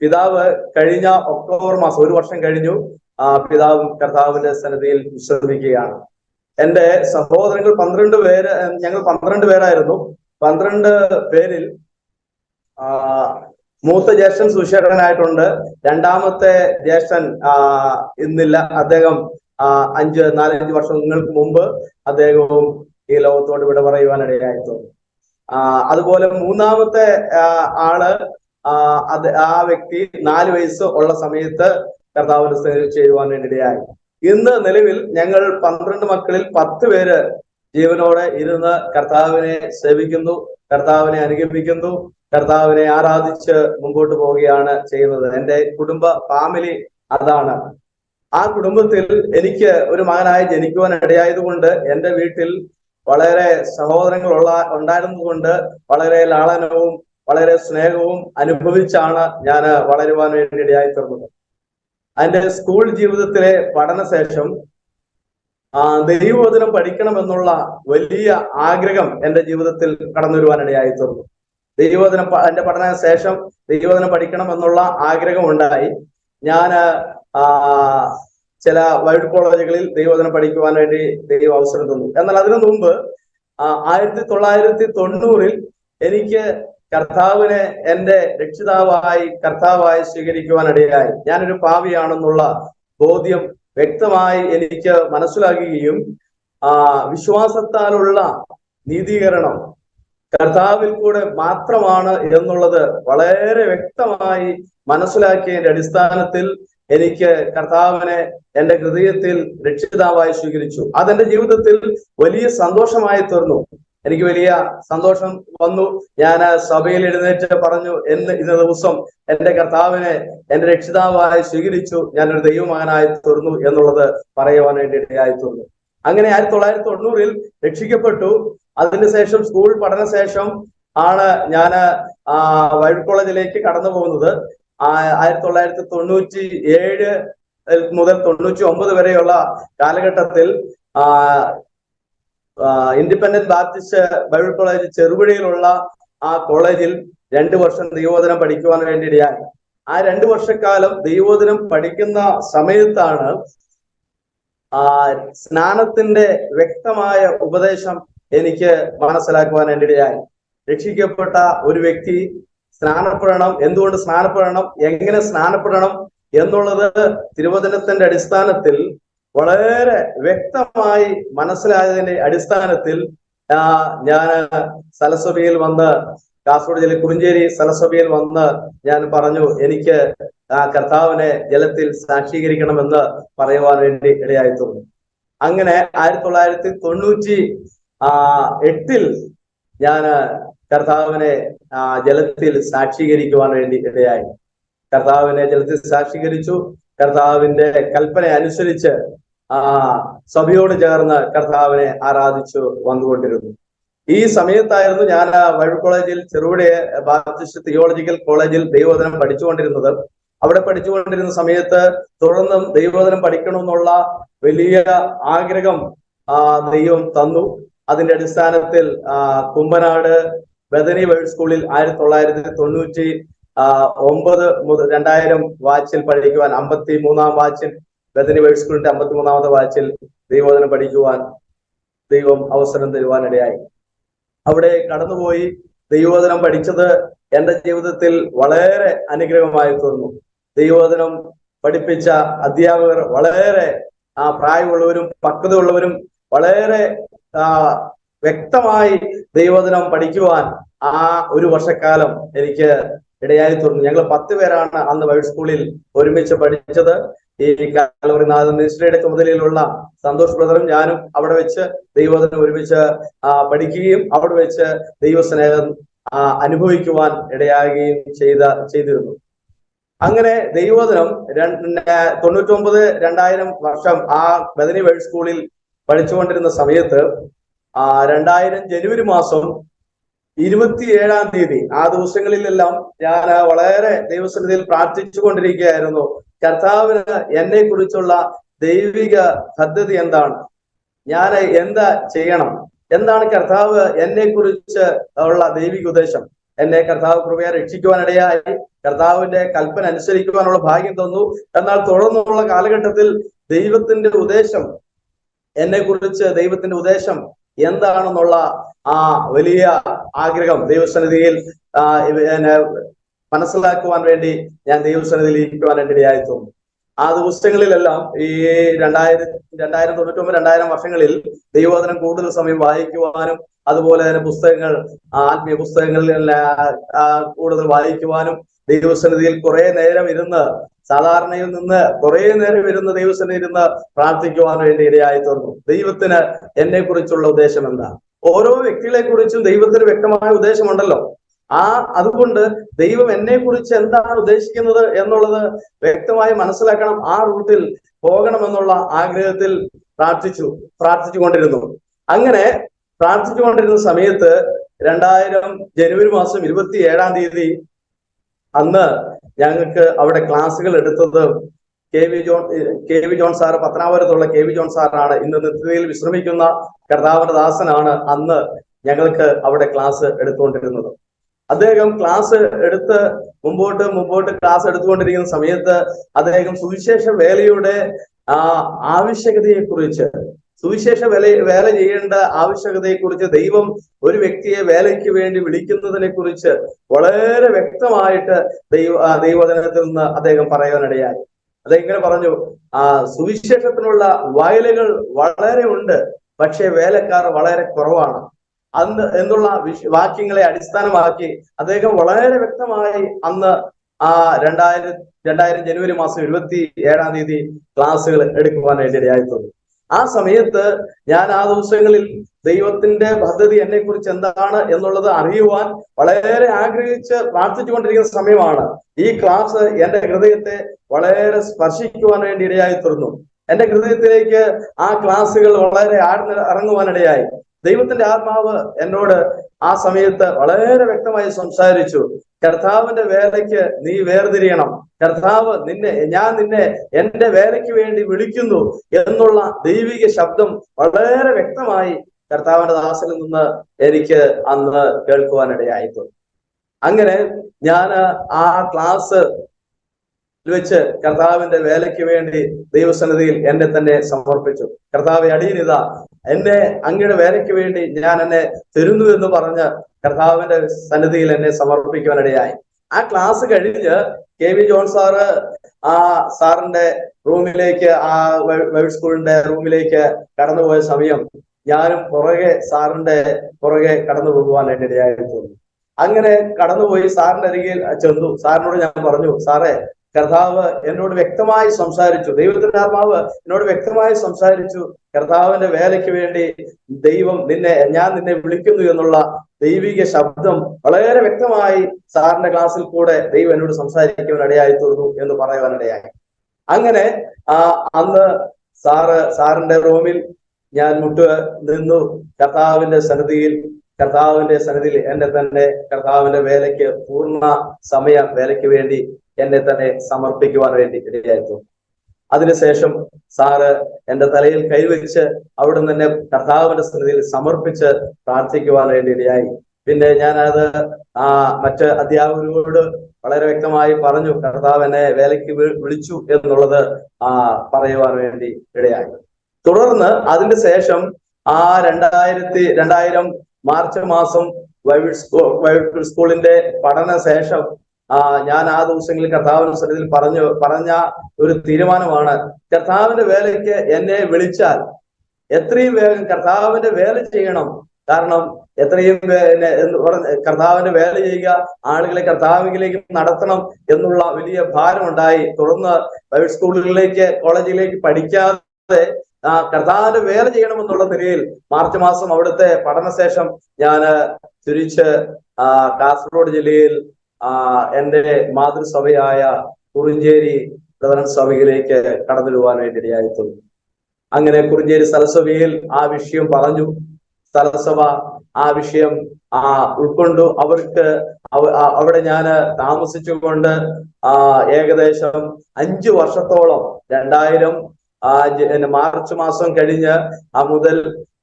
പിതാവ് കഴിഞ്ഞ ഒക്ടോബർ മാസം 1 വർഷം കഴിഞ്ഞു. പിതാവ് കർത്താവിന്റെ സന്നിധിയിൽ വിശ്രമിക്കുകയാണ്. എൻ്റെ സഹോദരങ്ങൾ 12 പേര്, ഞങ്ങൾ 12 പേരായിരുന്നു. 12 പേരിൽ മൂത്ത ജ്യേഷ്ഠൻ സുശേഷനായിട്ടുണ്ട്. 2ാമത്തെ ജ്യേഷ്ഠൻ ഇന്നില്ല. അദ്ദേഹം 4-5 വർഷങ്ങൾക്ക് മുമ്പ് അദ്ദേഹവും ഈ ലോകത്തോട് വിട പറയുവാനിടയായി തീർന്നു. അതുപോലെ 3ാമത്തെ ആള് ആ വ്യക്തി 4 വയസ്സ് ഉള്ള സമയത്ത് കർത്താവിന്റെ സന്നിധിയിൽ ചേരുവാൻ വേണ്ടിയിടയായി. ഇന്ന് നിലവിൽ ഞങ്ങൾ 12 മക്കളിൽ 10 പേര് ജീവനോടെ ഇരുന്ന് കർത്താവിനെ സേവിക്കുന്നു, കർത്താവിനെ അനുഗമിക്കുന്നു, കർത്താവിനെ ആരാധിച്ച് മുമ്പോട്ട് പോവുകയാണ് ചെയ്യുന്നത്. എൻ്റെ കുടുംബ ഫാമിലി അതാണ്. ആ കുടുംബത്തിൽ എനിക്ക് ഒരു മകനായി ജനിക്കുവാൻ ഇടയായതുകൊണ്ട് എൻ്റെ വീട്ടിൽ വളരെ സഹോദരങ്ങൾ ഉണ്ടായിരുന്നതുകൊണ്ട് വളരെ ലാളനവും വളരെ സ്നേഹവും അനുഭവിച്ചാണ് ഞാൻ വളരുവാൻ വേണ്ടി ഇടയായി തീർന്നത്. എൻ്റെ സ്കൂൾ ജീവിതത്തിലെ പഠനശേഷം ദൈവവചനം പഠിക്കണമെന്നുള്ള വലിയ ആഗ്രഹം എൻ്റെ ജീവിതത്തിൽ കടന്നു വരുവാനിടയായി തീർന്നു. എൻ്റെ പഠന ശേഷം ദൈവവചനം പഠിക്കണം എന്നുള്ള ആഗ്രഹം ഉണ്ടായി. ഞാൻ ചില ബൈബിൾ കോളേജുകളിൽ ദൈവവചനം പഠിക്കുവാൻ വേണ്ടി ദൈവം അവസരം തന്നു. എന്നാൽ അതിനു മുമ്പ് 1990 എനിക്ക് കർത്താവിനെ എന്റെ കർത്താവായി സ്വീകരിക്കുവാൻ ഇടയായി. ഞാനൊരു പാപിയാണെന്നുള്ള ബോധ്യം വ്യക്തമായി എനിക്ക് മനസ്സിലാക്കുകയും വിശ്വാസത്താലുള്ള നീതീകരണം കർത്താവിൽ കൂടെ മാത്രമാണ് എന്നുള്ളത് വളരെ വ്യക്തമായി മനസ്സിലാക്കിയതിന്റെ അടിസ്ഥാനത്തിൽ എനിക്ക് കർത്താവിനെ എന്റെ ഹൃദയത്തിൽ രക്ഷിതാവായി സ്വീകരിച്ചു. അതെന്റെ ജീവിതത്തിൽ വലിയ സന്തോഷമായി തീർന്നു. എനിക്ക് വലിയ സന്തോഷം വന്നു. ഞാൻ സഭയിൽ എഴുന്നേറ്റ് പറഞ്ഞു, ഇന്ന ദിവസം എന്റെ കർത്താവിനെ എന്റെ രക്ഷിതാവായി സ്വീകരിച്ചു, ഞാനൊരു ദൈവമകനായി തീർന്നു എന്നുള്ളത് പറയുവാൻ വേണ്ടി ഇടയായി തീർന്നു. അങ്ങനെ 1990 രക്ഷിക്കപ്പെട്ടു. അതിനുശേഷം സ്കൂൾ പഠനശേഷം ആണ് ഞാൻ ബൈബിൾ കോളേജിലേക്ക് കടന്നു പോകുന്നത്. 1997 മുതൽ 99 വരെയുള്ള കാലഘട്ടത്തിൽ ഇൻഡിപെൻഡന്റ് ബാപ്റ്റിസ്റ്റ് ബൈബിൾ കോളേജ് ചെറുപുഴയിലുള്ള ആ കോളേജിൽ 2 വർഷം ദൈവവചനം പഠിക്കുവാൻ വേണ്ടി ഇടയായി. ആ 2 വർഷക്കാലം ദൈവവചനം പഠിക്കുന്ന സമയത്താണ് സ്നാനത്തിന്റെ വ്യക്തമായ ഉപദേശം എനിക്ക് മനസ്സിലാക്കുവാൻ വേണ്ടിയിടയായി. രക്ഷിക്കപ്പെട്ട ഒരു വ്യക്തി സ്നാനപ്പെടണം, എന്തുകൊണ്ട് സ്നാനപ്പെടണം, എങ്ങനെ സ്നാനപ്പെടണം എന്നുള്ളത് തിരുവചനത്തിന്റെ അടിസ്ഥാനത്തിൽ വളരെ വ്യക്തമായി മനസ്സിലായതിന്റെ അടിസ്ഥാനത്തിൽ ഞാൻ സലസഭയിൽ വന്ന്, കാസർഗോഡ് ജില്ല കുറിഞ്ചേരി സലസഭയിൽ വന്ന് ഞാൻ പറഞ്ഞു, എനിക്ക് കർത്താവിനെ ജലത്തിൽ സാക്ഷീകരിക്കണമെന്ന് പറയുവാൻ വേണ്ടി ഇടയായി തീർന്നു. അങ്ങനെ 1998 ഞാൻ കർത്താവിനെ ജലത്തിൽ സാക്ഷീകരിക്കുവാൻ വേണ്ടി ഇടയായി. കർത്താവിനെ ജലത്തിൽ സാക്ഷീകരിച്ചു. കർത്താവിന്റെ കൽപ്പന അനുസരിച്ച് സഭയോട് ചേർന്ന് കർത്താവിനെ ആരാധിച്ചു വന്നുകൊണ്ടിരുന്നു. ഈ സമയത്തായിരുന്നു ഞാൻ ബൈബിൾ കോളേജിൽ, ചെറുപുഴ ബാപ്റ്റിസ്റ്റ് തിയോളജിക്കൽ കോളേജിൽ ദൈവവചനം പഠിച്ചുകൊണ്ടിരുന്നത്. അവിടെ പഠിച്ചുകൊണ്ടിരുന്ന സമയത്ത് തുടർന്നും ദൈവവചനം പഠിക്കണമെന്നുള്ള വലിയ ആഗ്രഹം ദൈവം തന്നു. അതിന്റെ അടിസ്ഥാനത്തിൽ കുമ്പനാട് ബദനി ബൈബിൾ സ്കൂളിൽ 1999 മുതൽ 2000 ബാച്ചിൽ പഠിക്കുവാൻ, 53-ാം ബാച്ചിൽ, ബദനി ബൈബിൾ സ്കൂളിന്റെ 53-ാമത്തെ ബാച്ചിൽ ദൈവവചനം പഠിക്കുവാൻ ദൈവം അവസരം തരുവാനിടയായി. അവിടെ കടന്നുപോയി ദൈവവചനം പഠിച്ചത് എന്റെ ജീവിതത്തിൽ വളരെ അനുഗ്രഹമായി തീർന്നു. ദൈവവചനം പഠിപ്പിച്ച അധ്യാപകർ വളരെ പ്രായമുള്ളവരും പക്വതയുള്ളവരും വളരെ വ്യക്തമായി ദൈവവചനം പഠിക്കുവാൻ ഒരു വർഷക്കാലം എനിക്ക് ഇടയായി തീർന്നു. ഞങ്ങൾ 10 പേരാണ് അന്ന് ബൈബിൾ സ്കൂളിൽ ഒരുമിച്ച് പഠിച്ചത്. ഈ കാൽവറിനാഥൻ മിനിസ്ട്രിയുടെ ചുമതലയിലുള്ള സന്തോഷ് ബ്രദറും ഞാനും അവിടെ വെച്ച് ദൈവവചനം ഒരുമിച്ച് പഠിക്കുകയും അവിടെ വെച്ച് ദൈവസ്നേഹം അനുഭവിക്കുവാൻ ഇടയാകുകയും ചെയ്തിരുന്നു. അങ്ങനെ ദൈവവചനം 99-2000 വർഷം ആ ബദനി ബൈബിൾ സ്കൂളിൽ പഠിച്ചുകൊണ്ടിരുന്ന സമയത്ത് 2000 ജനുവരി മാസം 27-ാം തീയതി ആ ദിവസങ്ങളിലെല്ലാം ഞാൻ വളരെ ദൈവസന്നിധിയിൽ പ്രാർത്ഥിച്ചു കൊണ്ടിരിക്കുകയായിരുന്നു. കർത്താവിന് എന്നെ കുറിച്ചുള്ള ദൈവിക പദ്ധതി എന്താണ്, ഞാൻ എന്താ ചെയ്യണം, എന്താണ് കർത്താവ് എന്നെ കുറിച്ച് ഉള്ള ദൈവിക ഉദ്ദേശം. എന്നെ കർത്താവ് കൃപയെ രക്ഷിക്കുവാനിടയായി, കർത്താവിന്റെ കൽപ്പന അനുസരിക്കുവാനുള്ള ഭാഗ്യം തന്നു. എന്നാൽ തുടർന്നുള്ള കാലഘട്ടത്തിൽ ദൈവത്തിന്റെ ഉദ്ദേശം, എന്നെ കുറിച്ച് ദൈവത്തിന്റെ ഉദ്ദേശം എന്താണെന്നുള്ള വലിയ ആഗ്രഹം ദൈവസന്നിധിയിൽ മനസ്സിലാക്കുവാൻ വേണ്ടി ഞാൻ ദൈവസന്നിധിയിൽ ഇരിക്കുവാൻ ഇടയായി തോന്നുന്നു. ആ ദിവസങ്ങളിലെല്ലാം ഈ 2099-2000 വർഷങ്ങളിൽ ദൈവവചനം കൂടുതൽ സമയം വായിക്കുവാനും അതുപോലെ തന്നെ പുസ്തകങ്ങൾ, ആത്മീയ പുസ്തകങ്ങളിൽ കൂടുതൽ വായിക്കുവാനും ദൈവസന്നിധിയിൽ കുറെ നേരം ഇരുന്ന്, സാധാരണയിൽ നിന്ന് കുറെ നേരം ഇരുന്ന് ദൈവസന്നിധിയിൽ ഇരുന്ന് പ്രാർത്ഥിക്കുവാൻ വേണ്ടി ഇടയായി തീർന്നു. ദൈവത്തിന് എന്നെ കുറിച്ചുള്ള ഉദ്ദേശം എന്താ? ഓരോ വ്യക്തികളെ കുറിച്ചും ദൈവത്തിന് വ്യക്തമായ ഉദ്ദേശമുണ്ടല്ലോ. അതുകൊണ്ട് ദൈവം എന്നെ കുറിച്ച് എന്താണ് ഉദ്ദേശിക്കുന്നത് എന്നുള്ളത് വ്യക്തമായി മനസ്സിലാക്കണം. ആ റൂട്ടിൽ പോകണമെന്നുള്ള ആഗ്രഹത്തിൽ പ്രാർത്ഥിച്ചുകൊണ്ടിരുന്നു. അങ്ങനെ പ്രാർത്ഥിച്ചുകൊണ്ടിരുന്ന സമയത്ത് 2000 ജനുവരി മാസം 27-ാം തീയതി അന്ന് ഞങ്ങൾക്ക് അവിടെ ക്ലാസ്സുകൾ എടുത്തത് കെ വി ജോൺ സാറ്, പത്തനാപുരത്തുള്ള കെ വി ജോൺ സാറാണ്. ഇന്ന് നിത്യതയിൽ വിശ്രമിക്കുന്ന കർത്താവിന്റെ ദാസനാണ് അന്ന് ഞങ്ങൾക്ക് അവിടെ ക്ലാസ് എടുത്തുകൊണ്ടിരുന്നത്. അദ്ദേഹം ക്ലാസ് എടുത്ത് മുമ്പോട്ട് ക്ലാസ് എടുത്തുകൊണ്ടിരിക്കുന്ന സമയത്ത് അദ്ദേഹം സുവിശേഷ വേലയുടെ ആ ആവശ്യകതയെക്കുറിച്ച്, സുവിശേഷ വേല ചെയ്യേണ്ട ആവശ്യകതയെക്കുറിച്ച്, ദൈവം ഒരു വ്യക്തിയെ വേലയ്ക്ക് വേണ്ടി വിളിക്കുന്നതിനെ കുറിച്ച് വളരെ വ്യക്തമായിട്ട് ദൈവവചനത്തിൽ നിന്ന് അദ്ദേഹം പറയാനിടയായി. അദ്ദേഹം ഇങ്ങനെ പറഞ്ഞു, സുവിശേഷത്തിനുള്ള വയലുകൾ വളരെ ഉണ്ട്, പക്ഷേ വേലക്കാർ വളരെ കുറവാണ് അന്ന് എന്നുള്ള വാക്യങ്ങളെ അടിസ്ഥാനമാക്കി അദ്ദേഹം വളരെ വ്യക്തമായി അന്ന് 2000 ജനുവരി മാസം 27 ക്ലാസ്സുകൾ എടുക്കുവാനായിട്ട് ഇടയായിട്ടുണ്ട്. ആ സമയത്ത് ഞാൻ ആ ദിവസങ്ങളിൽ ദൈവത്തിന്റെ പദ്ധതി എന്നെ കുറിച്ച് എന്താണ് എന്നുള്ളത് അറിയുവാൻ വളരെ ആഗ്രഹിച്ച് പ്രാർത്ഥിച്ചുകൊണ്ടിരിക്കുന്ന സമയമാണ്. ഈ ക്ലാസ് എന്റെ ഹൃദയത്തെ വളരെ സ്പർശിക്കുവാൻ വേണ്ടി ഇടയായി തീർന്നു. എന്റെ ഹൃദയത്തിലേക്ക് ആ ക്ലാസ്സുകൾ വളരെ ഇറങ്ങുവാനിടയായി. ദൈവത്തിന്റെ ആത്മാവ് എന്നോട് ആ സമയത്ത് വളരെ വ്യക്തമായി സംസാരിച്ചു. കർത്താവിന്റെ വേലയ്ക്ക് നീ വേർതിരിയണം, കർത്താവ് ഞാൻ നിന്നെ എന്റെ വേലയ്ക്ക് വേണ്ടി വിളിക്കുന്നു എന്നുള്ള ദൈവിക ശബ്ദം വളരെ വ്യക്തമായി കർത്താവിന്റെ ദാസനിൽ നിന്ന് എനിക്ക് അന്ന് കേൾക്കുവാനിടയായിട്ടുണ്ട്. അങ്ങനെ ഞാൻ ആ ക്ലാസ് വെച്ച് കർത്താവിന്റെ വേലയ്ക്ക് വേണ്ടി ദൈവസന്നിധിയിൽ എന്നെ തന്നെ സമർപ്പിച്ചു. കർത്താവെ, അടിയനിതാ എന്നെ അങ്ങയുടെ വേലയ്ക്ക് വേണ്ടി ഞാൻ എന്നെ തരുന്നു എന്ന് പറഞ്ഞ് കർത്താവിന്റെ സന്നിധിയിൽ എന്നെ സമർപ്പിക്കുവാനിടയായി. ആ ക്ലാസ് കഴിഞ്ഞ് KV ജോൺ സാറിന്റെ റൂമിലേക്ക്, ആ ബൈബിൾ സ്കൂളിന്റെ റൂമിലേക്ക് കടന്നുപോയ സമയം ഞാനും സാറിന്റെ പുറകെ കടന്നു പോകുവാനായിട്ട് ഇടയായിരുന്നു. അങ്ങനെ കടന്നുപോയി സാറിന്റെ അരികിൽ ചെന്നു. സാറിനോട് ഞാൻ പറഞ്ഞു, സാറേ, കർത്താവ് എന്നോട് വ്യക്തമായി സംസാരിച്ചു, ദൈവത്തിന്റെ ആത്മാവ് എന്നോട് വ്യക്തമായി സംസാരിച്ചു, കർത്താവിന്റെ വേലയ്ക്ക് വേണ്ടി ഞാൻ നിന്നെ വിളിക്കുന്നു എന്നുള്ള ദൈവിക ശബ്ദം വളരെ വ്യക്തമായി സാറിന്റെ ക്ലാസ്സിൽ കൂടെ ദൈവം എന്നോട് സംസാരിക്കുവാൻ ഇടയായി തീർന്നു എന്ന് പറയുവാനിടയായി. അങ്ങനെ അന്ന് സാറിന്റെ റൂമിൽ ഞാൻ നിന്നു കർത്താവിന്റെ സന്നിധിയിൽ എന്നെ തന്നെ കർത്താവിന്റെ വേലയ്ക്ക്, പൂർണ്ണ സമയ വേലയ്ക്ക് വേണ്ടി എന്നെ തന്നെ സമർപ്പിക്കുവാൻ വേണ്ടി ഇടയായിരുന്നു. അതിനുശേഷം സാറ് എന്റെ തലയിൽ കൈവച്ച് അവിടെ തന്നെ കർത്താവിന്റെ സന്നിധിയിൽ സമർപ്പിച്ച് പ്രാർത്ഥിക്കുവാൻ വേണ്ടി ഇടയായി. പിന്നെ ഞാനത് മറ്റ് അധ്യാപകരോട് വളരെ വ്യക്തമായി പറഞ്ഞു, കർത്താവ് എന്നെ വേലയ്ക്ക് വിളിച്ചു എന്നുള്ളത് പറയുവാൻ വേണ്ടി ഇടയായി. തുടർന്ന് അതിന്റെ ശേഷം 2000 മാർച്ച് മാസം ബൈബിൾ സ്കൂളിന്റെ പഠന ശേഷം ഞാൻ ആ ദിവസങ്ങളിൽ കർത്താവിന്റെ സന്നിധിയിൽ പറഞ്ഞ ഒരു തീരുമാനമാണ്, കർത്താവിന്റെ വേലയ്ക്ക് എന്നെ വിളിച്ചാൽ എത്രയും വേഗം കർത്താവിന്റെ വേല ചെയ്യണം. കാരണം എത്രയും കർത്താവിന്റെ വേല ചെയ്യുക, ആളുകളെ കർത്താവിലേക്ക് നടത്തണം എന്നുള്ള വലിയ ഭാരമുണ്ടായി. തുടർന്ന് ബൈബിൾ സ്കൂളുകളിലേക്ക്, കോളേജിലേക്ക് പഠിക്കാതെ കർത്താവിന്റെ വേല ചെയ്യണമെന്നുള്ള നിലയിൽ മാർച്ച് മാസം അവിടുത്തെ പഠനശേഷം ഞാൻ തിരിച്ച് കാസർഗോഡ് ജില്ലയിൽ എന്റെ മാതൃസഭയായ കുറിഞ്ചേരി ബ്രദറൻ സഭയിലേക്ക് കടന്നിടുവാനായിട്ട് ഇടയായിട്ടുണ്ട്. അങ്ങനെ കുറിഞ്ചേരി സ്ഥലസഭയിൽ ആ വിഷയം പറഞ്ഞു. സ്ഥലസഭ ആ വിഷയം ഉൾക്കൊണ്ടു. അവിടെ ഞാൻ താമസിച്ചുകൊണ്ട് ഏകദേശം 5 വർഷത്തോളം 2000 മാർച്ച് മാസം കഴിഞ്ഞ് മുതൽ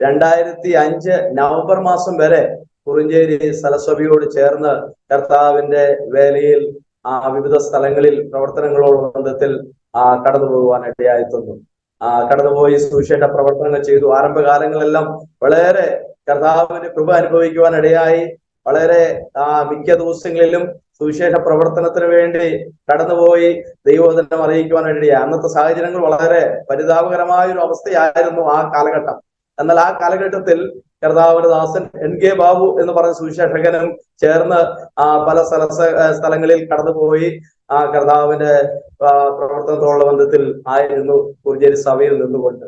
2005 നവംബർ മാസം വരെ കുറിഞ്ചേരി സ്ഥലസഭയോട് ചേർന്ന് കർത്താവിന്റെ വേലയിൽ വിവിധ സ്ഥലങ്ങളിൽ പ്രവർത്തനങ്ങളോട് ബന്ധത്തിൽ കടന്നു പോകുവാനിടയായിട്ടുണ്ട്. കടന്നുപോയി സുവിശേഷ പ്രവർത്തനങ്ങൾ ചെയ്തു. ആരംഭകാലങ്ങളെല്ലാം വളരെ കർത്താവിന് കൃപ അനുഭവിക്കുവാനിടയായി. വളരെ മിക്ക ദിവസങ്ങളിലും സുവിശേഷ പ്രവർത്തനത്തിന് വേണ്ടി കടന്നുപോയി ദൈവവചനം അറിയിക്കുവാനിടയായി. അന്നത്തെ സാഹചര്യങ്ങൾ വളരെ പരിതാപകരമായ ഒരു അവസ്ഥയായിരുന്നു ആ കാലഘട്ടം. എന്നാൽ ആ കാലഘട്ടത്തിൽ കർത്താവിന്റെ ദാസൻ NK ബാബു എന്ന് പറഞ്ഞ സുവിശേഷകനും ചേർന്ന് പല സ്ഥലങ്ങളിൽ കടന്നുപോയി കർത്താവിന്റെ പ്രവർത്തനത്തോടുള്ള ബന്ധത്തിൽ ആയിരുന്നു കുറിഞ്ചേരി സഭയിൽ നിന്നുകൊണ്ട്.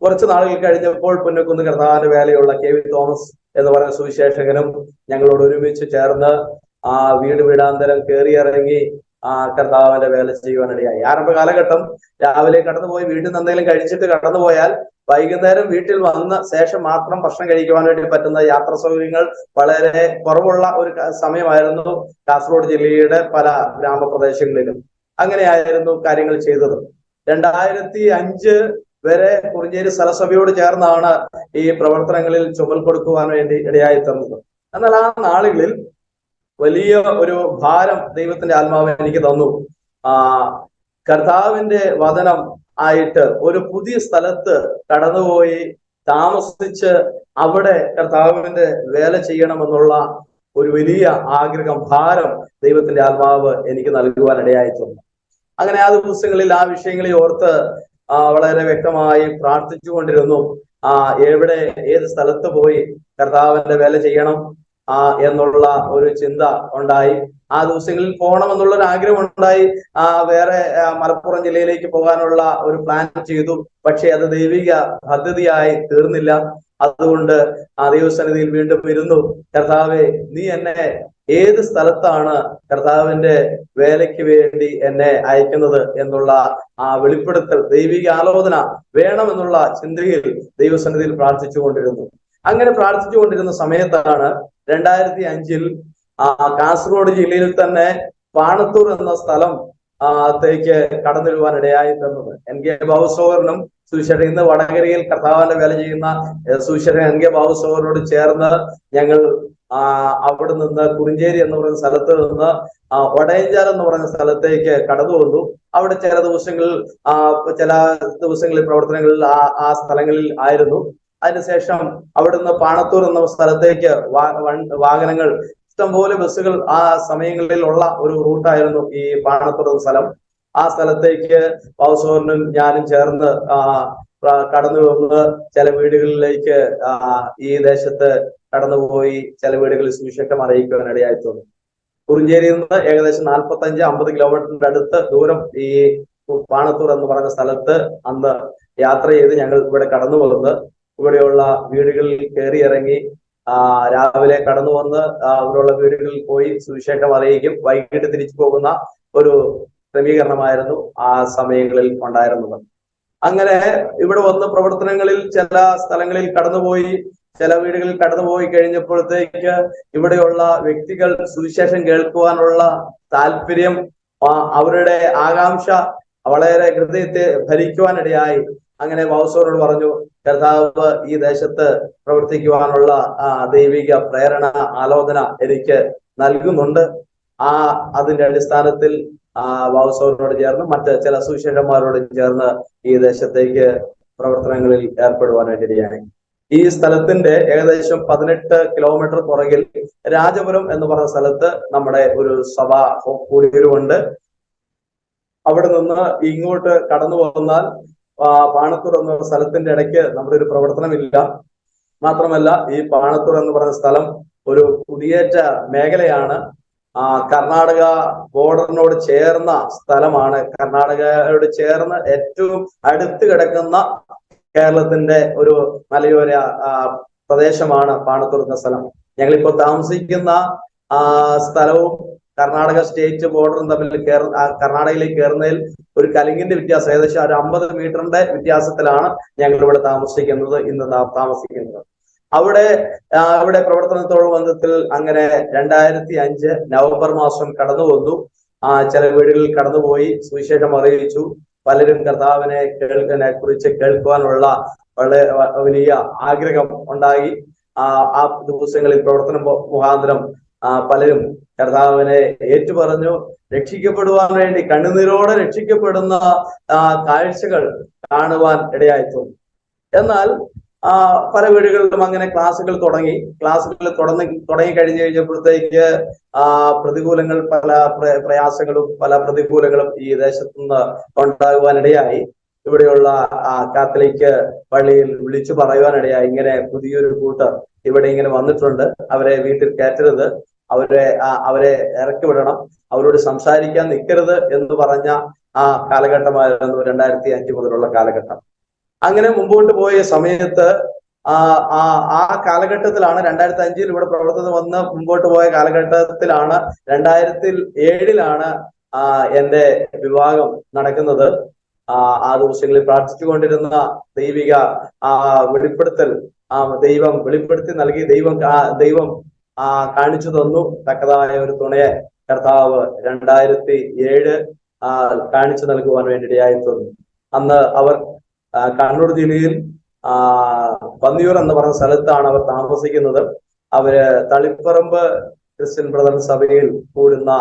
കുറച്ച് നാളുകൾ കഴിഞ്ഞപ്പോൾ പുന്നക്കുന്ന് കർത്താവിന്റെ വേലയുള്ള KV തോമസ് എന്ന് പറയുന്ന സുവിശേഷകനും ഞങ്ങളോട് ഒരുമിച്ച് ചേർന്ന് വീട് വീടാന്തരം കയറിയിറങ്ങി കർത്താവിന്റെ വേല ചെയ്യുവാനിടയായി. ആരംഭ കാലഘട്ടം രാവിലെ കടന്നുപോയി വീട്ടിൽ നിന്ന് എന്തെങ്കിലും കഴിച്ചിട്ട് കടന്നുപോയാൽ വൈകുന്നേരം വീട്ടിൽ വന്ന ശേഷം മാത്രം ഭക്ഷണം കഴിക്കുവാൻ വേണ്ടി പറ്റുന്ന യാത്രാ സൗകര്യങ്ങൾ വളരെ കുറവുള്ള ഒരു സമയമായിരുന്നു കാസർഗോഡ് ജില്ലയുടെ പല ഗ്രാമപ്രദേശങ്ങളിലും. അങ്ങനെയായിരുന്നു കാര്യങ്ങൾ ചെയ്തത്. 2005 വരെ കുറിഞ്ചേരി സ്ഥലസഭയോട് ചേർന്നാണ് ഈ പ്രവർത്തനങ്ങളിൽ ചുമൽ കൊടുക്കുവാൻ വേണ്ടി ഇടയായി തന്നത്. എന്നാൽ ആ നാളുകളിൽ വലിയ ഒരു ഭാരം ദൈവത്തിന്റെ ആത്മാവ് എനിക്ക് തന്നു. കർത്താവിന്റെ വചനം ആയിട്ട് ഒരു പുതിയ സ്ഥലത്ത് കടന്നുപോയി താമസിച്ച് അവിടെ കർത്താവിന്റെ വേല ചെയ്യണമെന്നുള്ള ഒരു വലിയ ആഗ്രഹം, ഭാരം ദൈവത്തിന്റെ ആത്മാവ് എനിക്ക് നൽകുവാൻ ഇടയായിട്ടുണ്ട്. അങ്ങനെ ആ ദിവസങ്ങളിൽ ആ വിഷയങ്ങളിൽ ഓർത്ത് വളരെ വ്യക്തമായി പ്രാർത്ഥിച്ചുകൊണ്ടിരുന്നു. എവിടെ ഏത് സ്ഥലത്ത് പോയി കർത്താവിന്റെ വേല ചെയ്യണം എന്നുള്ള ഒരു ചിന്ത ഉണ്ടായി. ആ ദിവസങ്ങളിൽ പോകണമെന്നുള്ള ഒരു ആഗ്രഹം ഉണ്ടായി. വേറെ മലപ്പുറം ജില്ലയിലേക്ക് പോകാനുള്ള ഒരു പ്ലാൻ ചെയ്തു. പക്ഷെ അത് ദൈവിക പദ്ധതിയായി തീർന്നില്ല. അതുകൊണ്ട് ആ ദൈവസന്നിധിയിൽ വീണ്ടും ഇരുന്നു. കർത്താവെ, നീ എന്നെ ഏത് സ്ഥലത്താണ് കർത്താവിന്റെ വേലയ്ക്ക് വേണ്ടി എന്നെ അയക്കുന്നത് എന്നുള്ള ആ വെളിപ്പെടുത്തൽ, ദൈവിക ആലോചന വേണമെന്നുള്ള ചിന്തയിൽ ദൈവസന്നിധിയിൽ പ്രാർത്ഥിച്ചു കൊണ്ടിരുന്നു. അങ്ങനെ പ്രാർത്ഥിച്ചു കൊണ്ടിരുന്ന സമയത്താണ് 2005 കാസർഗോഡ് ജില്ലയിൽ തന്നെ പാണത്തൂർ എന്ന സ്ഥലം ത്തേക്ക് കടന്നു വരുവാൻ ഇടയായി തന്നത്. NK ബാബുസഹോദരനും സുശേഷൻ, ഇന്ന് വടകരയിൽ കർത്താവിന്റെ വേല ചെയ്യുന്ന സുശേഷൻ NK ബാബുസഹോദരനോട് ചേർന്ന് ഞങ്ങൾ അവിടെ നിന്ന് കുറിഞ്ചേരി എന്ന് പറയുന്ന സ്ഥലത്ത് നിന്ന് ഒടയഞ്ചാൽ എന്ന് പറയുന്ന സ്ഥലത്തേക്ക് കടന്നു വന്നു. അവിടെ ചില ദിവസങ്ങളിൽ പ്രവർത്തനങ്ങളിൽ ആ സ്ഥലങ്ങളിൽ ആയിരുന്നു. അതിനുശേഷം അവിടുന്ന് പാണത്തൂർ എന്ന സ്ഥലത്തേക്ക് വാഹനങ്ങൾ, ഇഷ്ടംപോലെ ബസ്സുകൾ ആ സമയങ്ങളിൽ ഉള്ള ഒരു റൂട്ടായിരുന്നു ഈ പാണത്തൂർ എന്ന സ്ഥലം. ആ സ്ഥലത്തേക്ക് ബാബുസഹോദരനും ഞാനും ചേർന്ന് കടന്നു വന്ന് ചില വീടുകളിലേക്ക് ഈ ദേശത്ത് കടന്നുപോയി ചില വീടുകളിൽ സുവിശേഷം അറിയിക്കുവാൻ ഇടയായി തോന്നി. കുറിഞ്ചേരിയിൽ നിന്ന് ഏകദേശം 45-50 കിലോമീറ്ററിന്റെ അടുത്ത് ദൂരം ഈ പാണത്തൂർ എന്ന് പറഞ്ഞ സ്ഥലത്ത് അന്ന് യാത്ര ചെയ്ത് ഞങ്ങൾ ഇവിടെ കടന്നു വന്ന് ഇവിടെയുള്ള വീടുകളിൽ കയറി ഇറങ്ങി രാവിലെ കടന്നു വന്ന് അവിടെയുള്ള വീടുകളിൽ പോയി സുവിശേഷം അറിയിക്കും. വൈകിട്ട് തിരിച്ചു പോകുന്ന ഒരു ക്രമീകരണമായിരുന്നു ആ സമയങ്ങളിൽ ഉണ്ടായിരുന്നത്. അങ്ങനെ ഇവിടെ വന്ന് പ്രവർത്തനങ്ങളിൽ ചില സ്ഥലങ്ങളിൽ കടന്നുപോയി, ചില വീടുകളിൽ കടന്നുപോയി കഴിഞ്ഞപ്പോഴത്തേക്ക് ഇവിടെയുള്ള വ്യക്തികൾ സുവിശേഷം കേൾക്കുവാനുള്ള താല്പര്യം, അവരുടെ ആകാംക്ഷ വളരെ ഹൃദയത്തെ ഭരിക്കുവാനിടയായി. അങ്ങനെ ബാബുസഹോദരനോട് പറഞ്ഞു, കർത്താവ് ഈ ദേശത്ത് പ്രവർത്തിക്കുവാനുള്ള ദൈവിക പ്രേരണ, ആലോചന എനിക്ക് നൽകുന്നുണ്ട്. അതിന്റെ അടിസ്ഥാനത്തിൽ ബാബുസഹോദരനോട് ചേർന്ന് മറ്റ് ചില സുവിശേഷന്മാരോട് ചേർന്ന് ഈ ദേശത്തേക്ക് പ്രവർത്തനങ്ങളിൽ ഏർപ്പെടുവാനായിട്ടിടയായി. ഈ സ്ഥലത്തിന്റെ ഏകദേശം 18 കിലോമീറ്റർ പുറകിൽ രാജപുരം എന്ന് പറഞ്ഞ സ്ഥലത്ത് നമ്മുടെ ഒരു സഭ കൂടിയുണ്ട്. അവിടെ നിന്ന് ഇങ്ങോട്ട് കടന്നു വന്നാൽ പാണത്തൂർ എന്ന സ്ഥലത്തിന്റെ ഇടയ്ക്ക് നമ്മുടെ ഒരു പ്രവർത്തനമില്ല. മാത്രമല്ല ഈ പാണത്തൂർ എന്ന് പറയുന്ന സ്ഥലം ഒരു കുടിയേറ്റ മേഖലയാണ്. കർണാടക ബോർഡറിനോട് ചേർന്ന സ്ഥലമാണ്. കർണാടകയോട് ചേർന്ന് ഏറ്റവും അടുത്ത് കിടക്കുന്ന കേരളത്തിന്റെ ഒരു മലയോര പ്രദേശമാണ് പാണത്തൂർ എന്ന സ്ഥലം. ഞങ്ങളിപ്പോൾ താമസിക്കുന്ന സ്ഥലവും കർണാടക സ്റ്റേറ്റ് ബോർഡറും തമ്മിൽ കർണാടകയിലേക്ക് കയറുന്നതിൽ ഒരു കലിങ്ങിന്റെ വ്യത്യാസം, ഏകദേശം ഒരു 50 മീറ്ററിന്റെ വ്യത്യാസത്തിലാണ് ഞങ്ങൾ ഇവിടെ ഇന്ന് താമസിക്കുന്നത്. അവിടെ പ്രവർത്തനത്തോട് ബന്ധത്തിൽ അങ്ങനെ 2005 നവംബർ മാസം കടന്നു വന്നു. ചില വീടുകളിൽ കടന്നുപോയി സുവിശേഷം അറിയിച്ചു. പലരും കർത്താവിനെ കുറിച്ച് കേൾക്കുവാനുള്ള വളരെ വലിയ ആഗ്രഹം ഉണ്ടായി. ആ ദിവസങ്ങളിൽ പ്രവർത്തനം മുഖാന്തരം പലരും കർത്താവിനെ ഏറ്റുപറഞ്ഞു. രക്ഷിക്കപ്പെടുവാൻ വേണ്ടി കണ്ണുനീരോടെ രക്ഷിക്കപ്പെടുന്ന കാഴ്ചകൾ കാണുവാൻ ഇടയായി തോന്നി. എന്നാൽ പല വീടുകളിലും അങ്ങനെ ക്ലാസ്സുകൾ തുടങ്ങി കഴിഞ്ഞു കഴിഞ്ഞപ്പോഴത്തേക്ക് പ്രതികൂലങ്ങൾ, പല പ്രയാസങ്ങളും പല പ്രതികൂലങ്ങളും ഈ ദേശത്തു നിന്ന് ഉണ്ടാകുവാനിടയായി. ഇവിടെയുള്ള കാത്തലിക് പള്ളിയിൽ വിളിച്ചു പറയുവാനിടയായി, ഇങ്ങനെ പുതിയൊരു കൂട്ടർ ഇവിടെ ഇങ്ങനെ വന്നിട്ടുണ്ട്, അവരെ വീട്ടിൽ കയറ്റരുത്, അവരെ ഇറക്കി വിടണം, അവരോട് സംസാരിക്കാൻ നിൽക്കരുത് എന്ന് പറഞ്ഞ ആ കാലഘട്ടമായിരുന്നു 2005 മുതലുള്ള കാലഘട്ടം. അങ്ങനെ മുമ്പോട്ട് പോയ സമയത്ത് ആ കാലഘട്ടത്തിലാണ് 2005 ഇവിടെ പ്രവർത്തനം വന്ന് മുമ്പോട്ട് പോയ കാലഘട്ടത്തിലാണ് 2007 എന്റെ വിവാഹം നടക്കുന്നത്. ആ ദിവസങ്ങളിൽ പ്രാർത്ഥിച്ചുകൊണ്ടിരുന്ന ദൈവിക വെളിപ്പെടുത്തൽ ദൈവം വെളിപ്പെടുത്തി നൽകി. ദൈവം കാണിച്ചു തന്നു തക്കതായ ഒരു തുണയെ കർത്താവ് 2007 കാണിച്ചു നൽകുവാൻ വേണ്ടിയിടയായി തന്നു. അന്ന് അവർ കണ്ണൂർ ജില്ലയിൽ പന്നിയൂർ എന്ന് പറഞ്ഞ സ്ഥലത്താണ് അവർ താമസിക്കുന്നത്. അവര് തളിപ്പറമ്പ് ക്രിസ്ത്യൻ ബ്രദർ സഭയിൽ കൂടുന്ന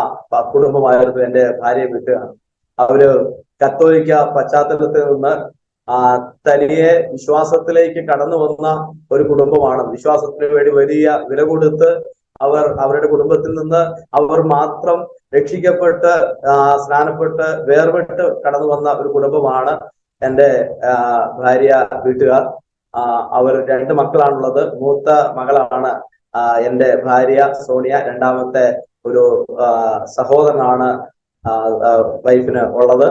കുടുംബമായിരുന്നു. എന്റെ ഭാര്യയെ വിട്ടുകയാണ്. അവര് കത്തോലിക്ക പശ്ചാത്തലത്തിൽ നിന്ന് തനിയെ വിശ്വാസത്തിലേക്ക് കടന്നു വന്ന ഒരു കുടുംബമാണ്. വിശ്വാസത്തിന് വേണ്ടി വലിയ വില കൊടുത്ത് അവരുടെ കുടുംബത്തിൽ നിന്ന് അവർ മാത്രം രക്ഷിക്കപ്പെട്ട് സ്നാനപ്പെട്ട് വേർപെട്ട് കടന്നു വന്ന ഒരു കുടുംബമാണ് എൻ്റെ ഭാര്യ വീട്ടുകാർ. അവർ 2 മക്കളാണുള്ളത്. മൂത്ത മകളാണ് എൻ്റെ ഭാര്യ സോണിയ. രണ്ടാമത്തെ ഒരു സഹോദരനാണ് വൈഫിന് ഉള്ളത്.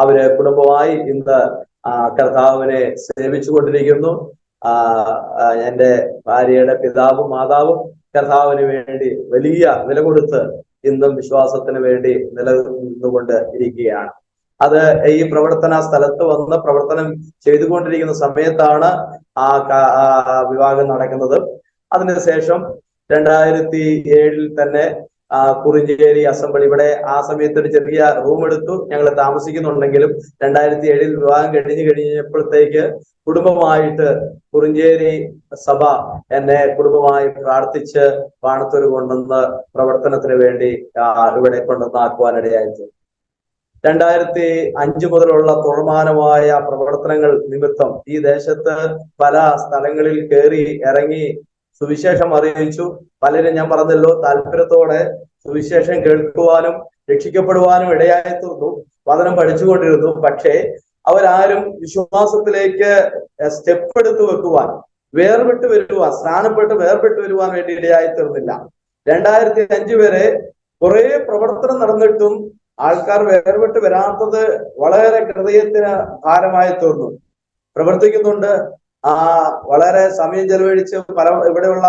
അവര് കുടുംബമായി ഇന്ന് കർത്താവിനെ സേവിച്ചു കൊണ്ടിരിക്കുന്നു. എൻ്റെ ഭാര്യയുടെ പിതാവും മാതാവും കർത്താവിന് വേണ്ടി വലിയ വില കൊടുത്ത് ഇന്നും വിശ്വാസത്തിന് വേണ്ടി നിലനിന്നുകൊണ്ട് ഇരിക്കുകയാണ്. അത് ഈ പ്രവർത്തന സ്ഥലത്ത് വന്ന് പ്രവർത്തനം ചെയ്തുകൊണ്ടിരിക്കുന്ന സമയത്താണ് വിവാഹം നടക്കുന്നത്. അതിനുശേഷം 2007 തന്നെ കുറിഞ്ചേരി അസംബ്ലി, ഇവിടെ ആ സമയത്ത് ഒരു ചെറിയ റൂം എടുത്തു ഞങ്ങൾ താമസിക്കുന്നുണ്ടെങ്കിലും 2007 വിവാഹം കഴിഞ്ഞപ്പോഴത്തേക്ക് കുടുംബമായിട്ട് കുറിഞ്ചേരി സഭ എന്നെ കുടുംബമായി പ്രാർത്ഥിച്ച് പാണത്തൂർ കൊണ്ടുവന്ന് പ്രവർത്തനത്തിന് വേണ്ടി ഇവിടെ കൊണ്ടുവന്നാക്കുവാനിടയായിട്ട് 2005 മുതലുള്ള തുടർമാനമായ പ്രവർത്തനങ്ങൾ നിമിത്തം ഈ ദേശത്ത് പല സ്ഥലങ്ങളിൽ കയറി ഇറങ്ങി സുവിശേഷം അറിയിച്ചു. പലരും ഞാൻ പറഞ്ഞല്ലോ താല്പര്യത്തോടെ സുവിശേഷം കേൾക്കുവാനും രക്ഷിക്കപ്പെടുവാനും ഇടയായി തീർന്നു. വചനം പഠിച്ചുകൊണ്ടിരുന്നു. പക്ഷേ അവരാരും വിശ്വാസത്തിലേക്ക് സ്റ്റെപ്പ് എടുത്തു വെക്കുവാൻ, വേർപെട്ട് വരുവാൻ, സ്നാനപ്പെട്ട് വേർപെട്ട് വരുവാൻ വേണ്ടി ഇടയായി തീർന്നില്ല. 2005 വരെ കുറെ പ്രവർത്തനം നടന്നിട്ടും ആൾക്കാർ വേർപെട്ട് വരാത്തത് വളരെ ഹൃദയത്തിന് ഭാരമായി തീർന്നു. പ്രവർത്തിക്കുന്നുണ്ട്, വളരെ സമയം ചെലവഴിച്ച് ഇവിടെയുള്ള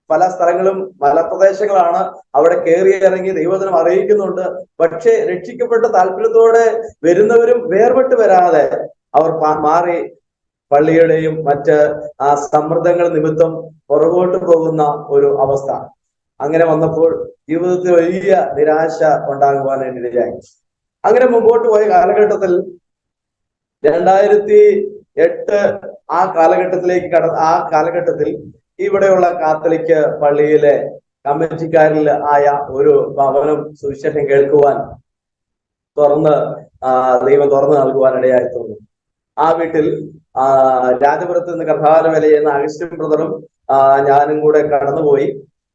പല സ്ഥലങ്ങളും മലപ്രദേശങ്ങളാണ്. അവിടെ കയറി ഇറങ്ങി ദൈവവചനം അറിയിക്കുന്നുണ്ട്. പക്ഷെ രക്ഷിക്കപ്പെട്ട താല്പര്യത്തോടെ വരുന്നവരും വേർപെട്ട് വരാതെ അവർ മാറി പള്ളിയുടെയും മറ്റ് സമ്മർദ്ദങ്ങൾ നിമിത്തം പുറകോട്ട് പോകുന്ന ഒരു അവസ്ഥ. അങ്ങനെ വന്നപ്പോൾ ജീവിതത്തിൽ വലിയ നിരാശ ഉണ്ടാകുവാനിടയായി. അങ്ങനെ മുമ്പോട്ട് പോയ കാലഘട്ടത്തിൽ 2008 ആ കാലഘട്ടത്തിൽ ഇവിടെയുള്ള കാത്തലിക് പള്ളിയിലെ കമ്മിറ്റിക്കാരിൽ ആയ ഒരു ഭവനം സുവിശേഷം കേൾക്കുവാൻ ദൈവം തുറന്നു നൽകുവാനിടയായി തോന്നുന്നു. ആ വീട്ടിൽ രാജപുരത്ത് നിന്ന് കർത്താവിനെ വില ചെയ്യുന്ന അഗസ്റ്റിൻ ബ്രദറും ഞാനും കൂടെ കടന്നുപോയി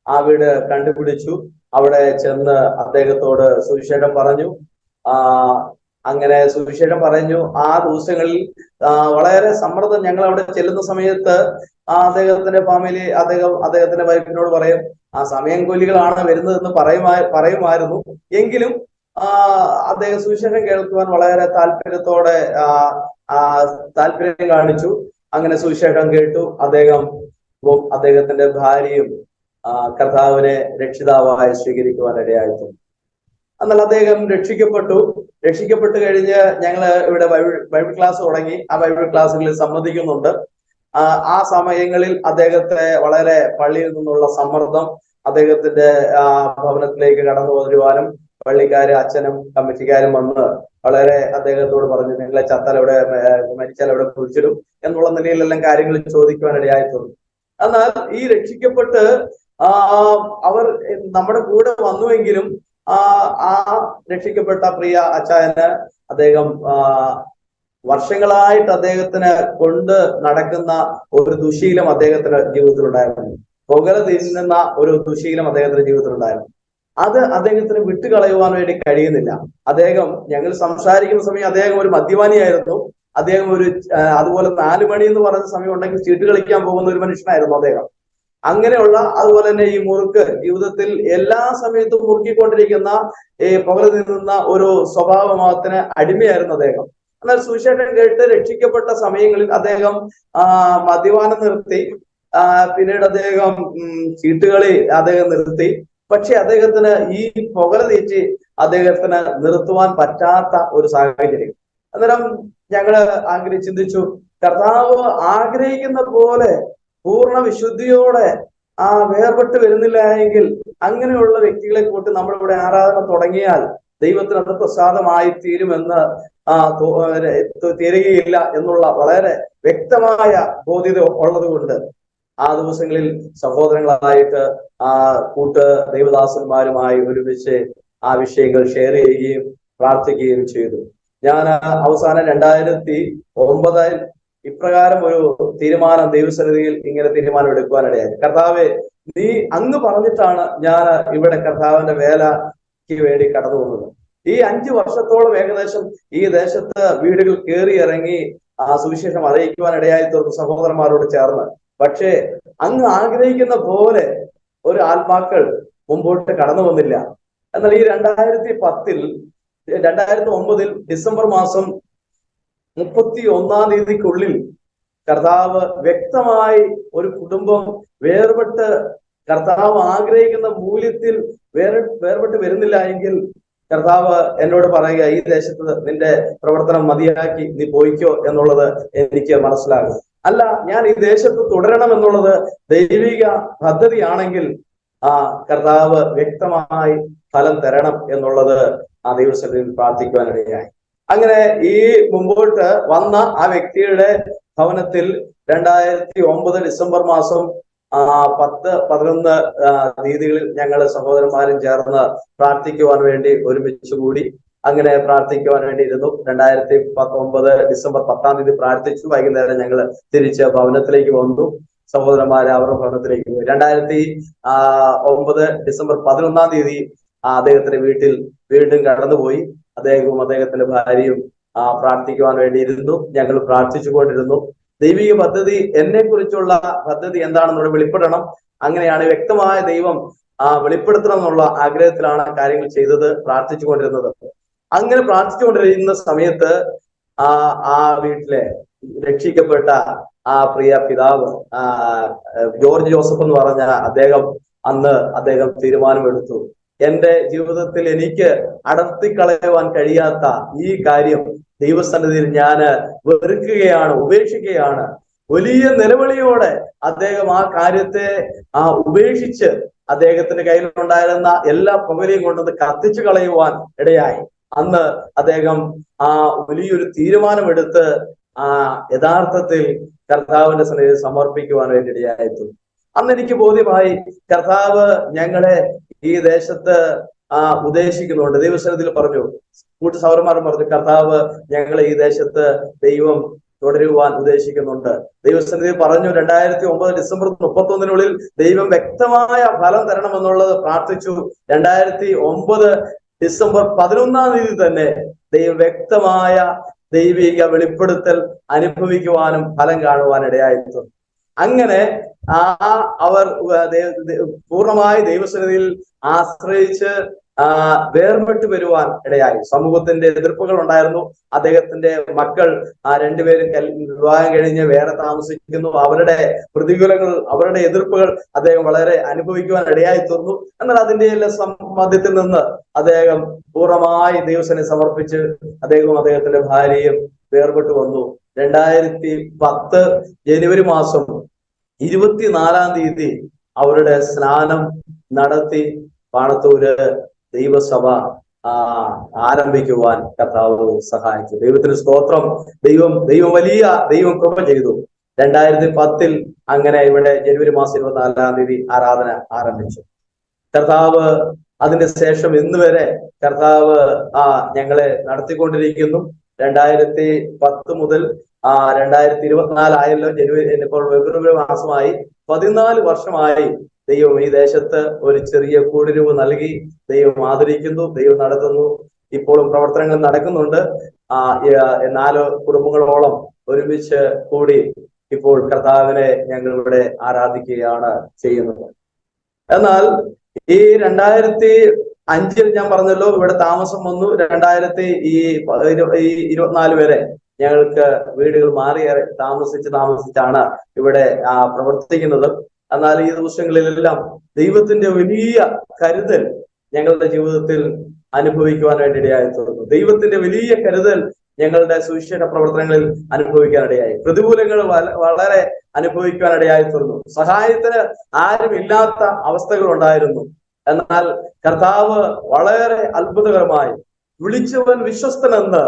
ആ വീട് കണ്ടുപിടിച്ചു. അവിടെ ചെന്ന് അദ്ദേഹത്തോട് സുവിശേഷം പറഞ്ഞു. അങ്ങനെ സുവിശേഷം പറഞ്ഞു. ആ ദിവസങ്ങളിൽ വളരെ സമ്മർദ്ദം. ഞങ്ങൾ അവിടെ ചെല്ലുന്ന സമയത്ത് അദ്ദേഹത്തിന്റെ ഫാമിലി, അദ്ദേഹത്തിന്റെ വൈഫിനോട് പറയും, സമയം കൊല്ലികളാണ് വരുന്നതെന്ന് പറയുമായിരുന്നു. എങ്കിലും അദ്ദേഹം സുവിശേഷം കേൾക്കുവാൻ വളരെ താല്പര്യത്തോടെ താല്പര്യം കാണിച്ചു. അങ്ങനെ സുവിശേഷം കേട്ടു. അദ്ദേഹത്തിന്റെ ഭാര്യയും കർത്താവിനെ രക്ഷിതാവായി സ്വീകരിക്കുവാനിടയായിരുന്നു. എന്നാൽ അദ്ദേഹം രക്ഷിക്കപ്പെട്ട് കഴിഞ്ഞ് ഞങ്ങൾ ഇവിടെ ബൈബിൾ ക്ലാസ് തുടങ്ങി. ആ ബൈബിൾ ക്ലാസ്സുകളിൽ സംബന്ധിക്കുന്നുണ്ട്. ആ സമയങ്ങളിൽ അദ്ദേഹത്തെ വളരെ പള്ളിയിൽ നിന്നുള്ള സമ്മർദ്ദം അദ്ദേഹത്തിന്റെ ഭവനത്തിലേക്ക് കടന്നു വരുവാനും പള്ളിക്കാര്, അച്ഛനും കമ്മിറ്റിക്കാരും വന്ന് വളരെ അദ്ദേഹത്തോട് പറഞ്ഞു, നിങ്ങളെ ചത്താൽ എവിടെ, മരിച്ചാൽ എവിടെ കുഴിച്ചിടും എന്നുള്ള നിലയിലെല്ലാം കാര്യങ്ങൾ ചോദിക്കുവാനിടയായി തീർന്നു. എന്നാൽ ഈ രക്ഷിക്കപ്പെട്ട് അവർ നമ്മുടെ കൂടെ വന്നുവെങ്കിലും ആ രക്ഷിക്കപ്പെട്ട പ്രിയ അച്ചായന് അദ്ദേഹം വർഷങ്ങളായിട്ട് അദ്ദേഹത്തിന് കൊണ്ട് നടക്കുന്ന ഒരു ദുശീലം അദ്ദേഹത്തിന്റെ ജീവിതത്തിലുണ്ടായിരുന്നു. പുകല തിന്നുന്ന ഒരു ദുശീലം അദ്ദേഹത്തിന്റെ ജീവിതത്തിലുണ്ടായിരുന്നു. അത് അദ്ദേഹത്തിന് വിട്ടുകളയുവാൻ വേണ്ടി കഴിയുന്നില്ല. ഞങ്ങൾ സംസാരിക്കുന്ന സമയം അദ്ദേഹം ഒരു മദ്യപാനിയായിരുന്നു. അദ്ദേഹം അതുപോലെ 4 മണി എന്ന് പറഞ്ഞ സമയം ഉണ്ടെങ്കിൽ ചീട്ട് കളിക്കാൻ പോകുന്ന ഒരു മനുഷ്യനായിരുന്നു അദ്ദേഹം. അങ്ങനെയുള്ള, അതുപോലെ തന്നെ ഈ മുറുക്ക് ജീവിതത്തിൽ എല്ലാ സമയത്തും മുറുക്കിക്കൊണ്ടിരിക്കുന്ന പുകല തിന്നുന്ന ഒരു സ്വഭാവത്തിന് അടിമയായിരുന്നു അദ്ദേഹം. എന്നാൽ സുവിശേഷം കേട്ട് രക്ഷിക്കപ്പെട്ട സമയങ്ങളിൽ അദ്ദേഹം മദ്യപാനം നിർത്തി. പിന്നീട് അദ്ദേഹം ചീട്ടുകളി നിർത്തി. പക്ഷെ അദ്ദേഹത്തിന് ഈ പുകല തീറ്റി അദ്ദേഹത്തിന് നിർത്തുവാൻ പറ്റാത്ത ഒരു സാഹചര്യം. അന്നേരം ഞങ്ങള് ചിന്തിച്ചു, കർത്താവ് ആഗ്രഹിക്കുന്ന പോലെ പൂർണ്ണ വിശുദ്ധിയോടെ വേർപെട്ട് വരുന്നില്ല എങ്കിൽ അങ്ങനെയുള്ള വ്യക്തികളെ കൂട്ടി നമ്മളിവിടെ ആരാധന തുടങ്ങിയാൽ ദൈവത്തിന് അത് പ്രസാദമായി തീരുമെന്ന് തീരുകയില്ല എന്നുള്ള വളരെ വ്യക്തമായ ബോധ്യത ഉള്ളത് കൊണ്ട് ആ ദിവസങ്ങളിൽ സഹോദരങ്ങളായിട്ട് കൂട്ട് ദൈവദാസന്മാരുമായി ഒരുമിച്ച് ആ വിഷയങ്ങൾ ഷെയർ ചെയ്യുകയും പ്രാർത്ഥിക്കുകയും ചെയ്തു. ഞാൻ അവസാനം 2009 ഇപ്രകാരം ഒരു തീരുമാനം ദൈവസന്നിധിയിൽ ഇങ്ങനെ തീരുമാനം എടുക്കുവാനിടയായി. കർത്താവെ, നീ അങ്ങ് പറഞ്ഞിട്ടാണ് ഞാൻ ഇവിടെ കർത്താവിന്റെ വേലയ്ക്ക് വേണ്ടി കടന്നു പോകുന്നത്. ഈ 5 വർഷത്തോളം ഏകദേശം ഈ ദേശത്ത് വീടുകൾ കയറി ഇറങ്ങി ആ സുവിശേഷം അറിയിക്കുവാൻ ഇടയായി തീർന്നു സഹോദരന്മാരോട് ചേർന്ന്. പക്ഷേ അങ്ങ് ആഗ്രഹിക്കുന്ന പോലെ ഒരു ആത്മാക്കൾ മുമ്പോട്ട് കടന്നു വന്നില്ല. എന്നാൽ ഈ 2009 ഡിസംബർ മാസം 31-ാം തീയതിക്കുള്ളിൽ കർത്താവ് വ്യക്തമായി ഒരു കുടുംബം വേർപെട്ട് കർത്താവ് ആഗ്രഹിക്കുന്ന മൂല്യത്തിൽ വേർപെട്ട് വരുന്നില്ല എങ്കിൽ കർത്താവ് എന്നോട് പറയുക, ഈ ദേശത്ത് നിന്റെ പ്രവർത്തനം മതിയാക്കി നീ പോയിക്കോ എന്നുള്ളത് എനിക്ക് മനസ്സിലാകും. അല്ല, ഞാൻ ഈ ദേശത്ത് തുടരണം എന്നുള്ളത് ദൈവിക പദ്ധതിയാണെങ്കിൽ ആ കർത്താവ് വ്യക്തമായി ഫലം തരണം എന്നുള്ളത് ആ ദൈവസന്നിധിയിൽ പ്രാർത്ഥിക്കുവാനിടയായി. അങ്ങനെ ഈ മുമ്പോട്ട് വന്ന ആ വ്യക്തിയുടെ ഭവനത്തിൽ 2009 ഡിസംബർ മാസം 10-11 തീയതികളിൽ ഞങ്ങൾ സഹോദരന്മാരും ചേർന്ന് പ്രാർത്ഥിക്കുവാൻ വേണ്ടി ഒരുമിച്ച് കൂടി. അങ്ങനെ പ്രാർത്ഥിക്കുവാൻ വേണ്ടി ഇരുന്നു. 2019 ഡിസംബർ 10-ാം തീയതി പ്രാർത്ഥിച്ചു. വൈകുന്നേരം ഞങ്ങൾ തിരിച്ച് ഭവനത്തിലേക്ക് വന്നു. സഹോദരന്മാരെ അവരുടെ ഭവനത്തിലേക്ക് പോയി. 2009 ഡിസംബർ 11-ാം തീയതി അദ്ദേഹത്തിന്റെ വീട്ടിൽ വീണ്ടും കടന്നുപോയി. അദ്ദേഹവും അദ്ദേഹത്തിന്റെ ഭാര്യയും പ്രാർത്ഥിക്കുവാൻ വേണ്ടി ഇരുന്നു. ഞങ്ങൾ പ്രാർത്ഥിച്ചുകൊണ്ടിരുന്നു. ദൈവിക പദ്ധതി, എന്നെ കുറിച്ചുള്ള പദ്ധതി എന്താണെന്നുള്ള വെളിപ്പെടണം. അങ്ങനെയാണ് വ്യക്തമായ ദൈവം വെളിപ്പെടുത്തണം എന്നുള്ള ആഗ്രഹത്തിലാണ് കാര്യങ്ങൾ ചെയ്തത്, പ്രാർത്ഥിച്ചുകൊണ്ടിരുന്നത്. അങ്ങനെ പ്രാർത്ഥിച്ചുകൊണ്ടിരിക്കുന്ന സമയത്ത് ആ വീട്ടിലെ രക്ഷിക്കപ്പെട്ട ആ പ്രിയ പിതാവ് ജോർജ് ജോസഫ് എന്ന് പറഞ്ഞ അദ്ദേഹം തീരുമാനമെടുത്തു, എന്റെ ജീവിതത്തിൽ എനിക്ക് അടർത്തിക്കളയുവാൻ കഴിയാത്ത ഈ കാര്യം ദൈവസന്നിധിയിൽ ഞാൻ വെറുക്കുകയാണ്, ഉപേക്ഷിക്കുകയാണ്. വലിയ നിലവിളിയോടെ അദ്ദേഹം ആ കാര്യത്തെ ഉപേക്ഷിച്ച് അദ്ദേഹത്തിന്റെ കയ്യിലുണ്ടായിരുന്ന എല്ലാ പുകലയും കൊണ്ടത് കത്തിച്ചു കളയുവാൻ ഇടയായി. അന്ന് അദ്ദേഹം വലിയൊരു തീരുമാനമെടുത്ത് യഥാർത്ഥത്തിൽ കർത്താവിന്റെ സന്നിധിയിൽ സമർപ്പിക്കുവാൻ വേണ്ടി ഇടയായിരുന്നു. അന്ന് എനിക്ക് ബോധ്യമായി, കർത്താവ് ഞങ്ങളെ ഈ ദേശത്ത് ഉദ്ദേശിക്കുന്നുണ്ട്. ദൈവസന്നിധിയിൽ പറഞ്ഞു, സഹോദരന്മാരും പറഞ്ഞു, കർത്താവ് ഞങ്ങളെ ഈ ദേശത്ത് ദൈവം തുടരുവാൻ ഉദ്ദേശിക്കുന്നുണ്ട്. ദൈവസന്നിധിയിൽ പറഞ്ഞു, 2009 ഡിസംബർ 31-നുള്ളിൽ ദൈവം വ്യക്തമായ ഫലം തരണമെന്നുള്ളത് പ്രാർത്ഥിച്ചു. 2009 ഡിസംബർ 11-ാം തീയതി തന്നെ ദൈവം വ്യക്തമായ ദൈവിക വെളിപ്പെടുത്തൽ അനുഭവിക്കുവാനും ഫലം കാണുവാൻ ഇടയായിരുന്നു. അങ്ങനെ അവർ പൂർണ്ണമായി ദൈവസന്നിധിയിൽ ആശ്രയിച്ച് വേർപെട്ട് വരുവാൻ ഇടയായി. സമൂഹത്തിന്റെ എതിർപ്പുകൾ ഉണ്ടായിരുന്നു. അദ്ദേഹത്തിന്റെ മക്കൾ രണ്ടുപേരും വിവാഹം കഴിഞ്ഞ് വേറെ താമസിക്കുന്നു. അവരുടെ പ്രതികൂലങ്ങൾ, അവരുടെ എതിർപ്പുകൾ അദ്ദേഹം വളരെ അനുഭവിക്കുവാൻ ഇടയായി തീർന്നു. എന്നാൽ അതിന്റെ എല്ലാം മധ്യത്തിൽ നിന്ന് അദ്ദേഹം പൂർണ്ണമായി ദൈവസനെ സമർപ്പിച്ച് അദ്ദേഹവും അദ്ദേഹത്തിന്റെ ഭാര്യയും വേർപെട്ട് വന്നു. 2010 ജനുവരി മാസം 24-ാം തീയതി അവരുടെ സ്നാനം നടത്തി പാണത്തൂര് ദൈവസഭ ആരംഭിക്കുവാൻ കർത്താവ് സഹായിച്ചു. ദൈവത്തിന് സ്തോത്രം. ദൈവം കൃപ ചെയ്തു. 2010 അങ്ങനെ ഇവിടെ ജനുവരി മാസം 24-ാം തീയതി ആരാധന ആരംഭിച്ചു. കർത്താവ് അതിന്റെ ശേഷം ഇന്ന് വരെ കർത്താവ് ഞങ്ങളെ നടത്തിക്കൊണ്ടിരിക്കുന്നു. 2010 മുതൽ 2024 ആയല്ലോ, ഇപ്പോൾ ഫെബ്രുവരി മാസമായി. 14 വർഷമായി ദൈവം ഈ ദേശത്ത് ഒരു ചെറിയ കൂടിരിവ് നൽകി ദൈവം ആദരിക്കുന്നു, ദൈവം നടത്തുന്നു. ഇപ്പോഴും പ്രവർത്തനങ്ങൾ നടക്കുന്നുണ്ട്. 4 കുടുംബങ്ങളോളം ഒരുമിച്ച് കൂടി ഇപ്പോൾ കർത്താവിനെ ഞങ്ങൾ ഇവിടെ ആരാധിക്കുകയാണ് ചെയ്യുന്നത്. എന്നാൽ ഈ 2005 ഞാൻ പറഞ്ഞല്ലോ ഇവിടെ താമസം വന്നു. 2024 വരെ ഞങ്ങൾക്ക് വീടുകൾ മാറി താമസിച്ചാണ് ഇവിടെ പ്രവർത്തിക്കുന്നത്. എന്നാൽ ഈ ദിവസങ്ങളിലെല്ലാം ദൈവത്തിന്റെ വലിയ കരുതൽ ഞങ്ങളുടെ ജീവിതത്തിൽ അനുഭവിക്കുവാൻ വേണ്ടി ഇടയായി തീർന്നു. ദൈവത്തിന്റെ വലിയ കരുതൽ ഞങ്ങളുടെ സുവിശേഷ പ്രവർത്തനങ്ങളിൽ അനുഭവിക്കാനിടയായി. പ്രതികൂലങ്ങൾ വളരെ അനുഭവിക്കുവാനിടയായി തീർന്നു. സഹായത്തിന് ആരും ഇല്ലാത്ത അവസ്ഥകൾ ഉണ്ടായിരുന്നു. എന്നാൽ കർത്താവ് വളരെ അത്ഭുതകരമായി വിളിച്ചവൻ വിശ്വസ്തനെന്ന്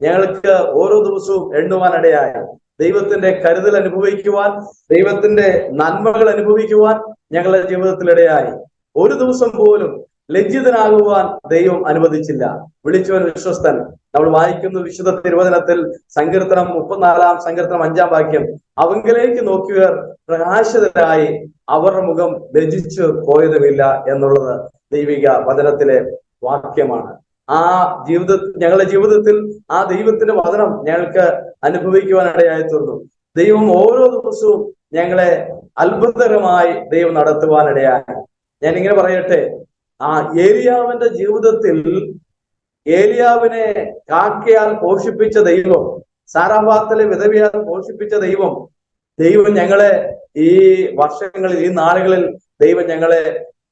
ഞങ്ങൾക്ക് ഓരോ ദിവസവും എണ്ണുവാനിടയായി. ദൈവത്തിന്റെ കരുതൽ അനുഭവിക്കുവാൻ, ദൈവത്തിന്റെ നന്മകൾ അനുഭവിക്കുവാൻ ഞങ്ങളുടെ ജീവിതത്തിലിടയായി. ഒരു ദിവസം പോലും ലജ്ജിതനാകുവാൻ ദൈവം അനുവദിച്ചില്ല. വിളിച്ചവൻ വിശ്വസ്തൻ. നമ്മൾ വായിക്കുന്ന വിശുദ്ധ തിരുവചനത്തിൽ സങ്കീർത്തനം 34 സങ്കീർത്തനം 5 വാക്യം, അവങ്കിലേക്ക് നോക്കിയവർ പ്രകാശിതരായി, അവരുടെ മുഖം ലജ്ജിച്ചു പോയതുമില്ല എന്നുള്ളത് ദൈവിക വചനത്തിലെ വാക്യമാണ്. ആ ഞങ്ങളുടെ ജീവിതത്തിൽ ആ ദൈവത്തിന്റെ വചനം ഞങ്ങൾക്ക് അനുഭവിക്കുവാനിടയായി തീർന്നു. ദൈവം ഓരോ ദിവസവും ഞങ്ങളെ അത്ഭുതകരമായി ദൈവം നടത്തുവാനിടയായി. ഞാൻ ഇങ്ങനെ പറയട്ടെ, ആ ഏലിയാവിന്റെ ജീവിതത്തിൽ ഏലിയാവിനെ കാക്കയാൽ പോഷിപ്പിച്ച ദൈവം, സാരാഭാത്തിലെ വിധവയാൽ പോഷിപ്പിച്ച ദൈവം ഞങ്ങളെ ഈ വർഷങ്ങളിൽ, ഈ നാളുകളിൽ ദൈവം ഞങ്ങളെ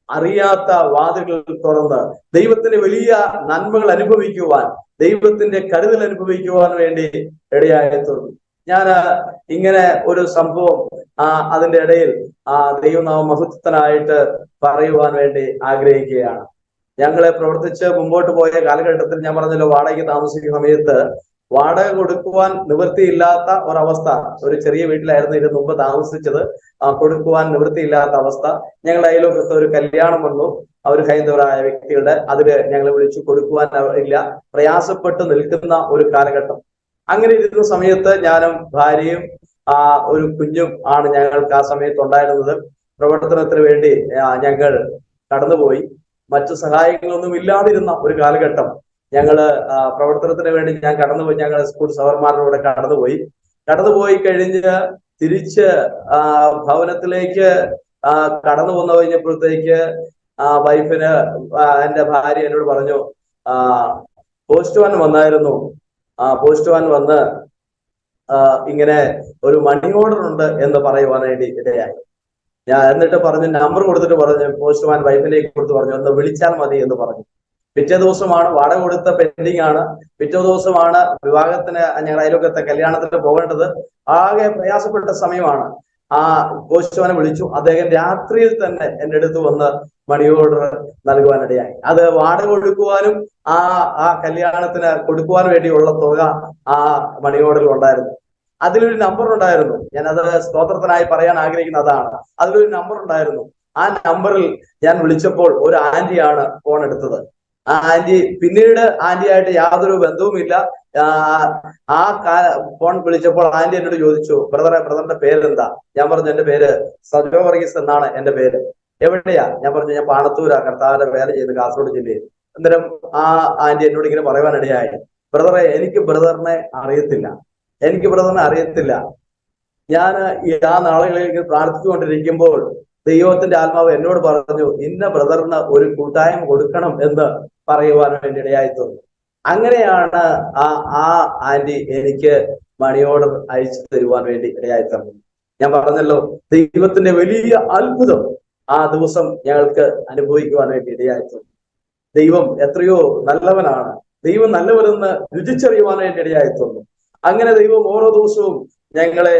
അറിയാത്ത വാതിലുകൾ തുറന്ന് ദൈവത്തിന്റെ വലിയ നന്മകൾ അനുഭവിക്കുവാൻ, ദൈവത്തിന്റെ കരുതൽ അനുഭവിക്കുവാൻ വേണ്ടി ഇടയായി തീർന്നു. ഞാൻ ഇങ്ങനെ ഒരു സംഭവം അതിന്റെ ഇടയിൽ ദൈവനാമ മഹത്വത്തിനായിട്ട് പറയുവാൻ വേണ്ടി ആഗ്രഹിക്കുകയാണ്. ഞങ്ങളെ പ്രവർത്തിച്ച് മുമ്പോട്ട് പോയ കാലഘട്ടത്തിൽ ഞാൻ പറഞ്ഞല്ലോ, വാടകയ്ക്ക് താമസിക്കുന്ന സമയത്ത് വാടക കൊടുക്കുവാൻ നിവൃത്തിയില്ലാത്ത ഒരവസ്ഥ. ഒരു ചെറിയ വീട്ടിലായിരുന്നു ഇതിന് മുമ്പ് താമസിച്ചത്. കൊടുക്കുവാൻ നിവൃത്തിയില്ലാത്ത അവസ്ഥ. ഞങ്ങളുടെ അയൽവക്കത്ത് ഒരു കല്യാണം വന്നു, അവർ ഹൈന്ദവരായ വ്യക്തികളുടെ. അതില് ഞങ്ങളെ വിളിച്ചു കൊടുക്കുവാൻ ഇല്ല, പ്രയാസപ്പെട്ട് നിൽക്കുന്ന ഒരു കാലഘട്ടം. അങ്ങനെ ഇരുന്ന സമയത്ത് ഞാനും ഭാര്യയും ഒരു കുഞ്ഞും ആണ് ഞങ്ങൾക്ക് ആ സമയത്ത് ഉണ്ടായിരുന്നത്. പ്രവർത്തനത്തിന് വേണ്ടി ഞങ്ങൾ കടന്നുപോയി. മറ്റു സഹായങ്ങളൊന്നും ഇല്ലാതിരുന്ന ഒരു കാലഘട്ടം. ഞങ്ങള് പ്രവർത്തനത്തിന് വേണ്ടി ഞാൻ കടന്നുപോയി. ഞങ്ങൾ സ്കൂൾ സഹോദരന്മാരുടെ കൂടെ കടന്നുപോയി കഴിഞ്ഞ് തിരിച്ച് ഭവനത്തിലേക്ക് കടന്നു വന്നു കഴിഞ്ഞപ്പോഴത്തേക്ക് വൈഫിന്, എന്റെ ഭാര്യ എന്നോട് പറഞ്ഞു, പോസ്റ്റ്മാൻ വന്നായിരുന്നു. പോസ്റ്റ്മാൻ വന്ന് ഇങ്ങനെ ഒരു മണി ഓർഡർ ഉണ്ട് എന്ന് പറയുവാനായിട്ട് ഇടയായി. ഞാൻ എന്നിട്ട് പറഞ്ഞു, നമ്പർ കൊടുത്തിട്ട് പറഞ്ഞു, പോസ്റ്റ്മാൻ വൈഫിലേക്ക് കൊടുത്ത് പറഞ്ഞു, ഒന്ന് വിളിച്ചാൽ മതി എന്ന് പറഞ്ഞു. പിറ്റേ ദിവസമാണ് വാടക കൊടുത്ത പെൻഡിങ് ആണ്. പിറ്റേ ദിവസമാണ് വിവാഹത്തിന്, ഞങ്ങളുടെ അയൽവക്കത്തെ കല്യാണത്തിന് പോകേണ്ടത്. ആകെ പ്രയാസപ്പെട്ട സമയമാണ്. പോസ്റ്റ്മാനെ വിളിച്ചു. അദ്ദേഹം രാത്രിയിൽ തന്നെ എൻ്റെ അടുത്ത് വന്ന് മണി ഓർഡർ നൽകുവാനിടയായി. അത് വാടക കൊടുക്കുവാനും ആ കല്യാണത്തിന് കൊടുക്കുവാൻ വേണ്ടിയുള്ള തുക ആ മണി ഓർഡറിൽ ഉണ്ടായിരുന്നു. അതിലൊരു നമ്പർ ഉണ്ടായിരുന്നു. ഞാനത് സ്തോത്രത്തിനായി പറയാൻ ആഗ്രഹിക്കുന്ന അതാണ്. അതിലൊരു നമ്പർ ഉണ്ടായിരുന്നു. ആ നമ്പറിൽ ഞാൻ വിളിച്ചപ്പോൾ ഒരു ആന്റിയാണ് ഫോൺ എടുത്തത്. ആ ആന്റി പിന്നീട് ആന്റിയായിട്ട് യാതൊരു ബന്ധവുമില്ല. ഫോൺ വിളിച്ചപ്പോൾ ആന്റി എന്നോട് ചോദിച്ചു, ബ്രദറിന്റെ പേരെന്താ? ഞാൻ പറഞ്ഞു, എന്റെ പേര് സജോ വർഗീസ് എന്നാണ് എന്റെ പേര്. എവിടെയാ? ഞാൻ പറഞ്ഞു, ഞാൻ പാണത്തൂരാ, കർത്താവിന്റെ വേല ചെയ്ത് കാസർഗോഡ് ജില്ലയിൽ. അന്നേരം ആ ആന്റി എന്നോട് ഇങ്ങനെ പറയുവാനിടയായി, ബ്രദറെ, എനിക്ക് ബ്രദറിനെ അറിയത്തില്ല. ഞാൻ ആ നാളുകളിലേക്ക് പ്രാർത്ഥിച്ചുകൊണ്ടിരിക്കുമ്പോൾ ദൈവത്തിന്റെ ആത്മാവ് എന്നോട് പറഞ്ഞു, ഇന്ന ബ്രദറിന് ഒരു കൂട്ടായ്മ കൊടുക്കണം എന്ന് പറയുവാൻ വേണ്ടി ഇടയായി തോന്നി. അങ്ങനെയാണ് ആ ആന്റി എനിക്ക് മണി ഓർഡർ അയച്ചു തരുവാൻ വേണ്ടി ഇടയായി തന്നു. ഞാൻ പറഞ്ഞല്ലോ, ദൈവത്തിന്റെ വലിയ അത്ഭുതം ആ ദിവസം ഞങ്ങൾക്ക് അനുഭവിക്കുവാൻ വേണ്ടി ഇടയായി തന്നു. ദൈവം എത്രയോ നല്ലവനാണ്. ദൈവം നല്ലവരെന്ന് രുചിച്ചറിയുവാൻ വേണ്ടി ഇടയായി തന്നു. അങ്ങനെ ദൈവം ഓരോ ദിവസവും ഞങ്ങളെ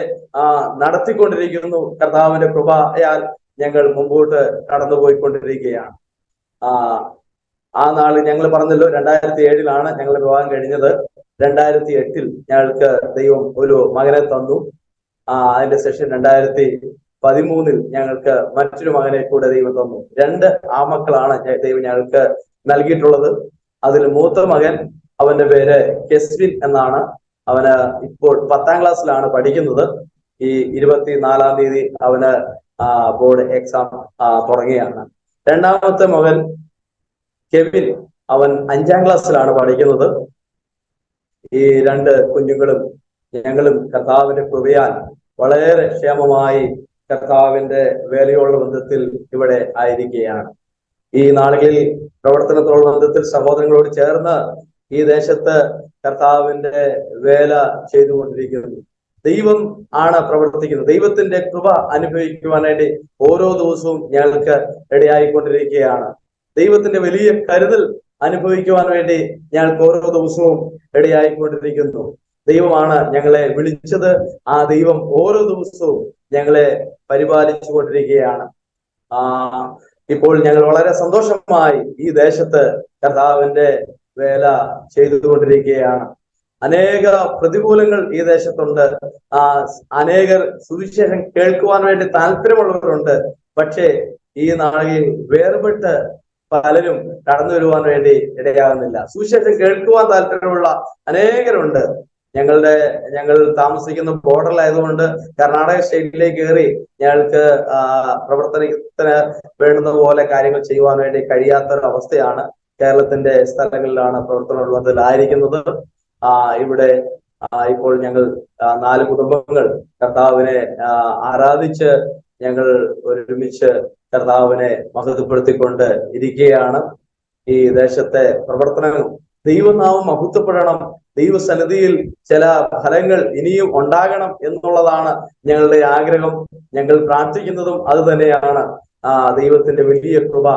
നടത്തിക്കൊണ്ടിരിക്കുന്നു. കർത്താവിന്റെ കൃപയാൽ ഞങ്ങൾ മുമ്പോട്ട് കടന്നുപോയിക്കൊണ്ടിരിക്കുകയാണ്. ആ നാള് ഞങ്ങൾ പറഞ്ഞല്ലോ, 2007 ഞങ്ങൾ വിവാഹം കഴിഞ്ഞത്. 2008 ഞങ്ങൾക്ക് ദൈവം ഒരു മകനെ തന്നു. അതിന്റെ ശേഷം 2013 ഞങ്ങൾക്ക് മറ്റൊരു മകനെ കൂടെ ദൈവം തന്നു. 2 ആമക്കളാണ് ദൈവം ഞങ്ങൾക്ക് നൽകിയിട്ടുള്ളത്. അതിൽ മൂത്ത മകൻ, അവന്റെ പേര് കെസ്വിൻ എന്നാണ്. അവന് ഇപ്പോൾ 10ാം ക്ലാസ്സിലാണ് പഠിക്കുന്നത്. ഈ 24-ാം തീയതി അവന് ബോർഡ് എക്സാം തുടങ്ങിയാണ്. രണ്ടാമത്തെ മകൻ കെവിൻ, അവൻ 5ാം ക്ലാസ്സിലാണ് പഠിക്കുന്നത്. ഈ 2 കുഞ്ഞുങ്ങളും ഞങ്ങളും കർത്താവിന്റെ കൃപയാൽ വളരെ ക്ഷേമമായി കർത്താവിന്റെ വേലയോടുള്ള ബന്ധത്തിൽ ഇവിടെ ആയിരിക്കുകയാണ്. ഈ നാളുകളിൽ പ്രവർത്തനത്തോടുള്ള ബന്ധത്തിൽ സഹോദരങ്ങളോട് ചേർന്ന് ഈ ദേശത്ത് കർത്താവിന്റെ വേല ചെയ്തുകൊണ്ടിരിക്കുന്നു. ദൈവം ആണ് പ്രവർത്തിക്കുന്നത്. ദൈവത്തിന്റെ കൃപ അനുഭവിക്കുവാനായിട്ട് ഓരോ ദിവസവും ഞങ്ങൾക്ക് ഇടയായിക്കൊണ്ടിരിക്കുകയാണ്. ദൈവത്തിന്റെ വലിയ കരുതൽ അനുഭവിക്കുവാൻ വേണ്ടി ഞങ്ങൾക്ക് ഓരോ ദിവസവും ഇടയായിക്കൊണ്ടിരിക്കുന്നു. ദൈവമാണ് ഞങ്ങളെ വിളിച്ചത്. ആ ദൈവം ഓരോ ദിവസവും ഞങ്ങളെ പരിപാലിച്ചു കൊണ്ടിരിക്കുകയാണ്. ഇപ്പോൾ ഞങ്ങൾ വളരെ സന്തോഷമായി ഈ ദേശത്ത് കർത്താവിന്റെ വേല ചെയ്തുകൊണ്ടിരിക്കുകയാണ്. അനേക പ്രതികൂലങ്ങൾ ഈ ദേശത്തുണ്ട്. അനേകർ സുവിശേഷം കേൾക്കുവാൻ വേണ്ടി താല്പര്യമുള്ളവരുണ്ട്. പക്ഷേ ഈ നാളിൽ വേർപെട്ട് പലരും കടന്നു വരുവാൻ വേണ്ടി ഇടയാകുന്നില്ല. സുവിശേഷം കേൾക്കുവാൻ താല്പര്യമുള്ള അനേകരുണ്ട്. ഞങ്ങൾ താമസിക്കുന്ന ബോർഡറിലായതുകൊണ്ട് കർണാടക സ്റ്റേറ്റിലേക്ക് കയറി ഞങ്ങൾക്ക് പ്രവർത്തനത്തിന് വേണ്ടുന്ന പോലെ കാര്യങ്ങൾ ചെയ്യുവാൻ വേണ്ടി കഴിയാത്തൊരവസ്ഥയാണ്. കേരളത്തിന്റെ സ്ഥലങ്ങളിലാണ് പ്രവർത്തനത്തിലായിരിക്കുന്നത്. ഇവിടെ ഇപ്പോൾ ഞങ്ങൾ 4 കുടുംബങ്ങൾ കർത്താവിനെ ആരാധിച്ച് ഞങ്ങൾ ഒരുമിച്ച് കർത്താവിനെ മഹത്വപ്പെടുത്തിക്കൊണ്ട് ഇരിക്കുകയാണ്. ഈ ദേശത്തെ പ്രവർത്തനങ്ങൾ ദൈവനാമം മഹത്വപ്പെടണം, ദൈവസന്നിധിയിൽ ചില ഫലങ്ങൾ ഇനിയും ഉണ്ടാകണം എന്നുള്ളതാണ് ഞങ്ങളുടെ ആഗ്രഹം. ഞങ്ങൾ പ്രാർത്ഥിക്കുന്നതും അത് തന്നെയാണ്. ദൈവത്തിന്റെ വലിയ കൃപ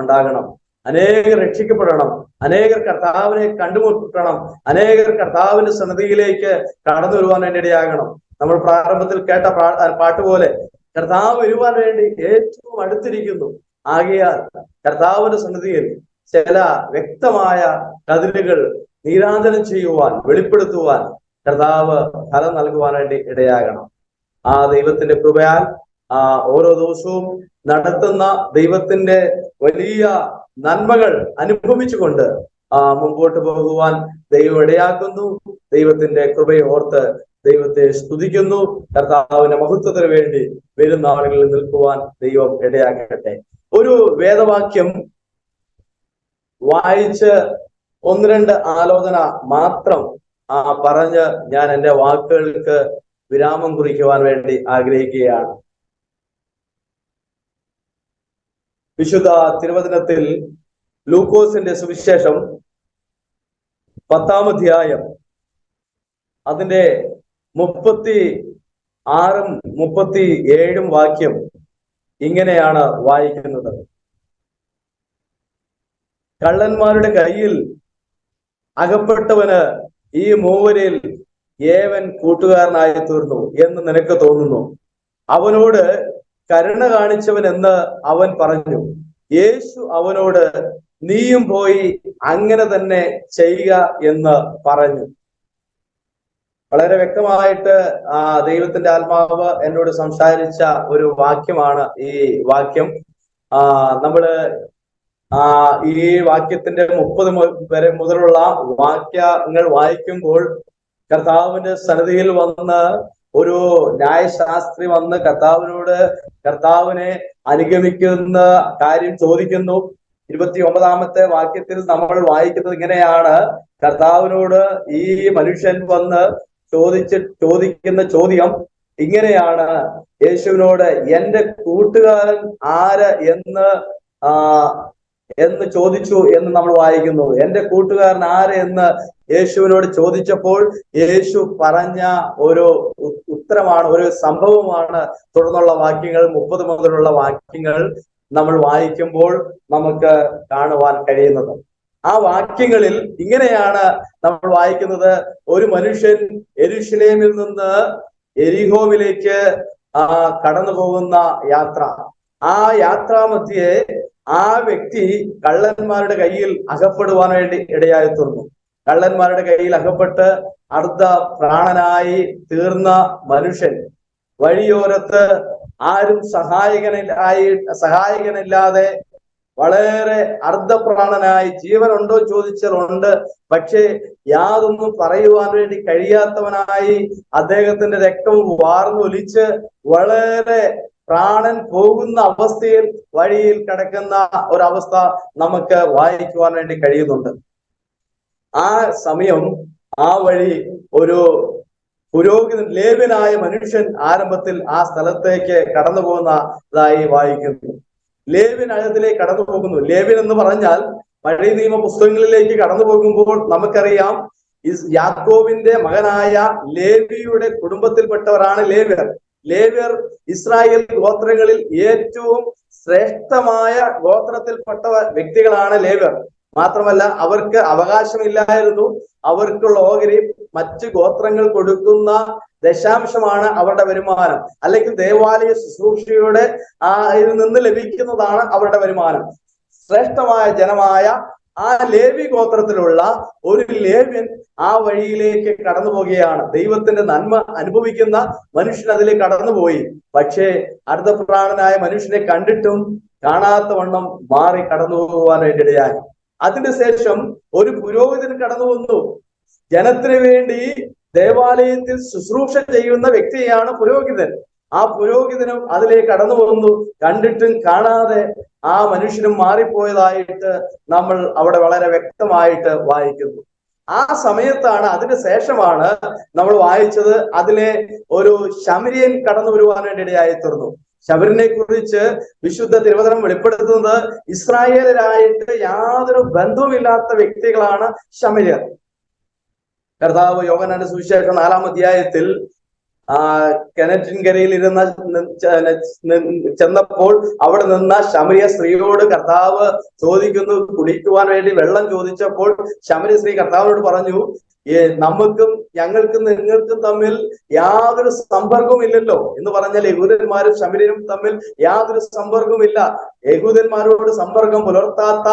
ഉണ്ടാകണം, അനേകർ രക്ഷിക്കപ്പെടണം, അനേകർ കർത്താവിനെ കണ്ടുമുട്ടണം, അനേകർ കർത്താവിന്റെ സന്നിധിയിലേക്ക് കടന്നു വരുവാൻ വേണ്ടി ഇടയാകണം. നമ്മൾ പ്രാരംഭത്തിൽ കേട്ട പാട്ട് പോലെ കർത്താവ് വരുവാൻ വേണ്ടി ഏറ്റവും അടുത്തിരിക്കുന്നു. ആകയാൽ കർത്താവിന്റെ സന്നിധിയിൽ ചില വ്യക്തമായ കതിരുകൾ നീരാജനം ചെയ്യുവാൻ, വെളിപ്പെടുത്തുവാൻ കർത്താവ് ഫലം നൽകുവാൻ വേണ്ടി ഇടയാകണം. ആ ദൈവത്തിന്റെ കൃപയാൽ ഓരോ ദിവസവും നടത്തുന്ന ദൈവത്തിന്റെ വലിയ നന്മകൾ അനുഭവിച്ചുകൊണ്ട് മുമ്പോട്ട് പോകുവാൻ ദൈവം ഇടയാക്കുന്നു. ദൈവത്തിന്റെ കൃപയെ ഓർത്ത് ദൈവത്തെ സ്തുതിക്കുന്നു. കർത്താവിന്റെ മഹത്വത്തിന് വേണ്ടി വരുന്ന ആളുകളിൽ നിൽക്കുവാൻ ദൈവം ഇടയാക്കട്ടെ. ഒരു വേദവാക്യം വായിച്ച് 1-2 ആലോചന മാത്രം പറഞ്ഞ് ഞാൻ എൻ്റെ വാക്കുകൾക്ക് വിരാമം കുറിക്കുവാൻ വേണ്ടി ആഗ്രഹിക്കുകയാണ്. വിശുദ്ധ തിരുവചനത്തിൽ ലൂക്കോസിന്റെ സുവിശേഷം 10-ാം അധ്യായം അതിന്റെ 36-ഉം 37-ഉം വാക്യം ഇങ്ങനെയാണ് വായിക്കുന്നത്. കള്ളന്മാരുടെ കയ്യിൽ അകപ്പെട്ടവന് ഈ മൂവരിൽ ഏവൻ കൂട്ടുകാരനായി തീർന്നു എന്ന് നിനക്ക് തോന്നുന്നു? അവനോട് കരുണ കാണിച്ചവൻ എന്ന് അവൻ പറഞ്ഞു. യേശു അവനോട് നീയും പോയി അങ്ങനെ തന്നെ ചെയ്യുക എന്ന് പറഞ്ഞു. വളരെ വ്യക്തമായിട്ട് ദൈവത്തിന്റെ ആത്മാവ് എന്നോട് സംസാരിച്ച ഒരു വാക്യമാണ് ഈ വാക്യം. നമ്മള് ഈ വാക്യത്തിന്റെ 30 വരെ മുതലുള്ള വാക്യങ്ങൾ വായിക്കുമ്പോൾ കർത്താവിന്റെ സന്നിധിയിൽ വന്ന് ഒരു ന്യായശാസ്ത്രി വന്ന് കർത്താവിനെ അനുഗമിക്കുന്ന കാര്യം ചോദിക്കുന്നു. 29-ാമത്തെ വാക്യത്തിൽ നമ്മൾ വായിക്കുന്നത് ഇങ്ങനെയാണ്. കർത്താവിനോട് ഈ മനുഷ്യൻ വന്ന് ചോദിക്കുന്ന ചോദ്യം ഇങ്ങനെയാണ്. യേശുവിനോട് എന്റെ കൂട്ടുകാരൻ ആര് എന്ന് ചോദിച്ചു എന്ന് നമ്മൾ വായിക്കുന്നു. എന്റെ കൂട്ടുകാരൻ ആര് എന്ന് യേശുവിനോട് ചോദിച്ചപ്പോൾ യേശു പറഞ്ഞ ഒരു ഉത്തരമാണ്, ഒരു സംഭവമാണ് തുടർന്നുള്ള വാക്യങ്ങൾ 30 മുതലുള്ള വാക്യങ്ങൾ നമ്മൾ വായിക്കുമ്പോൾ നമുക്ക് കാണുവാൻ കഴിയുന്നത്. ആ വാക്യങ്ങളിൽ ഇങ്ങനെയാണ് നമ്മൾ വായിക്കുന്നത്. ഒരു മനുഷ്യൻ യെരൂശലേമിൽ നിന്ന് എരിഹോവിലേക്ക് കടന്നു പോകുന്ന യാത്ര. ആ യാത്രാമധ്യേ ആ വ്യക്തി കള്ളന്മാരുടെ കയ്യിൽ അകപ്പെടുവാൻ വേണ്ടി ഇടയായി തീർന്നു. കള്ളന്മാരുടെ കയ്യിൽ അകപ്പെട്ട് അർദ്ധ പ്രാണനായി തീർന്ന മനുഷ്യൻ വഴിയോരത്ത് ആരും സഹായകനില്ലാതെ വളരെ അർദ്ധപ്രാണനായി, ജീവനുണ്ടോ ചോദിച്ചാൽ ഉണ്ട്, പക്ഷേ യാതൊന്നും പറയുവാൻ വേണ്ടി കഴിയാത്തവനായി അദ്ദേഹത്തിന്റെ രക്തം വാർന്നൊലിച്ച് വളരെ പ്രാണൻ പോകുന്ന അവസ്ഥയിൽ വഴിയിൽ കിടക്കുന്ന ഒരവസ്ഥ നമുക്ക് വായിക്കുവാൻ വേണ്ടി കഴിയുന്നുണ്ട്. ആ സമയം ആ വഴി ഒരു പുരോഹിതൻ ലേവ്യനായ മനുഷ്യൻ ആരംഭത്തിൽ ആ സ്ഥലത്തേക്ക് കടന്നു പോകുന്നതായി വായിക്കുന്നു. ലേവ്യൻ അതിലേക്ക് കടന്നു പോകുന്നു. ലേവ്യൻ എന്ന് പറഞ്ഞാൽ പഴയ നിയമ പുസ്തകങ്ങളിലേക്ക് കടന്നു പോകുമ്പോൾ നമുക്കറിയാം യാക്കോബിന്റെ മകനായ ലേവിയുടെ കുടുംബത്തിൽപ്പെട്ടവരാണ് ലേവ്യർ. ലേവ്യർ ഇസ്രായേൽ ഗോത്രങ്ങളിൽ ഏറ്റവും ശ്രേഷ്ഠമായ ഗോത്രത്തിൽപ്പെട്ട വ്യക്തികളാണ് ലേവ്യർ. മാത്രമല്ല അവർക്ക് അവകാശമില്ലായിരുന്നു. അവർക്കുള്ള ഓഹരി മറ്റ് ഗോത്രങ്ങൾ കൊടുക്കുന്ന ദശാംശമാണ് അവരുടെ വരുമാനം, അല്ലെങ്കിൽ ദേവാലയ ശുശ്രൂഷയുടെ ഇതിൽ നിന്ന് ലഭിക്കുന്നതാണ് അവരുടെ വരുമാനം. ശ്രേഷ്ഠമായ ജനമായ ആ ലേവി ഗോത്രത്തിലുള്ള ഒരു ലേവ്യൻ ആ വഴിയിലേക്ക് കടന്നു പോകുകയാണ്. ദൈവത്തിന്റെ നന്മ അനുഭവിക്കുന്ന മനുഷ്യൻ അതിലേക്ക് കടന്നുപോയി. പക്ഷേ അർദ്ധപ്രാണനായ മനുഷ്യനെ കണ്ടിട്ടും കാണാത്ത വണ്ണം മാറി കടന്നു പോകുവാനായിട്ട് ഇടയായി. അതിനുശേഷം ഒരു പുരോഹിതൻ കടന്നു വന്നു. ജനത്തിന് വേണ്ടി ദേവാലയത്തിൽ ശുശ്രൂഷ ചെയ്യുന്ന വ്യക്തിയാണ് പുരോഹിതൻ. ആ പുരോഹിതനും അതിലേക്ക് കടന്നു വന്നു. കണ്ടിട്ടും കാണാതെ ആ മനുഷ്യനും മാറിപ്പോയതായിട്ട് നമ്മൾ അവിടെ വളരെ വ്യക്തമായിട്ട് വായിക്കുന്നു. ആ സമയത്താണ്, അതിന് ശേഷമാണ് നമ്മൾ വായിച്ചത്, അതിലെ ഒരു ശമരിയൻ കടന്നു വരുവാനായിട്ട് ഇടയായി തീർന്നു. ശമരിനെ കുറിച്ച് വിശുദ്ധ തിരുവചനം വെളിപ്പെടുത്തുന്നത് ഇസ്രായേലരായിട്ട് യാതൊരു ബന്ധവുമില്ലാത്ത വ്യക്തികളാണ് ശമര്യർ. കർത്താവ് യോഹന്നാന്റെ സുവിശേഷം 4-ാം അധ്യായത്തിൽ കിണറ്റിൻകരയിൽ ചെന്നപ്പോൾ അവിടെ നിന്ന ശമരിയ സ്ത്രീയോട് കർത്താവ് ചോദിക്കുന്നു, കുടിക്കുവാൻ വേണ്ടി വെള്ളം ചോദിച്ചപ്പോൾ ശമരിയ സ്ത്രീ കർത്താവിനോട് പറഞ്ഞു, ഞങ്ങൾക്കും നിങ്ങൾക്കും തമ്മിൽ യാതൊരു സമ്പർക്കവും ഇല്ലല്ലോ എന്ന് പറഞ്ഞാൽ യഹൂദന്മാരും ശമര്യരും തമ്മിൽ യാതൊരു സമ്പർക്കവും ഇല്ല. യഹൂദന്മാരോട് സമ്പർക്കം പുലർത്താത്ത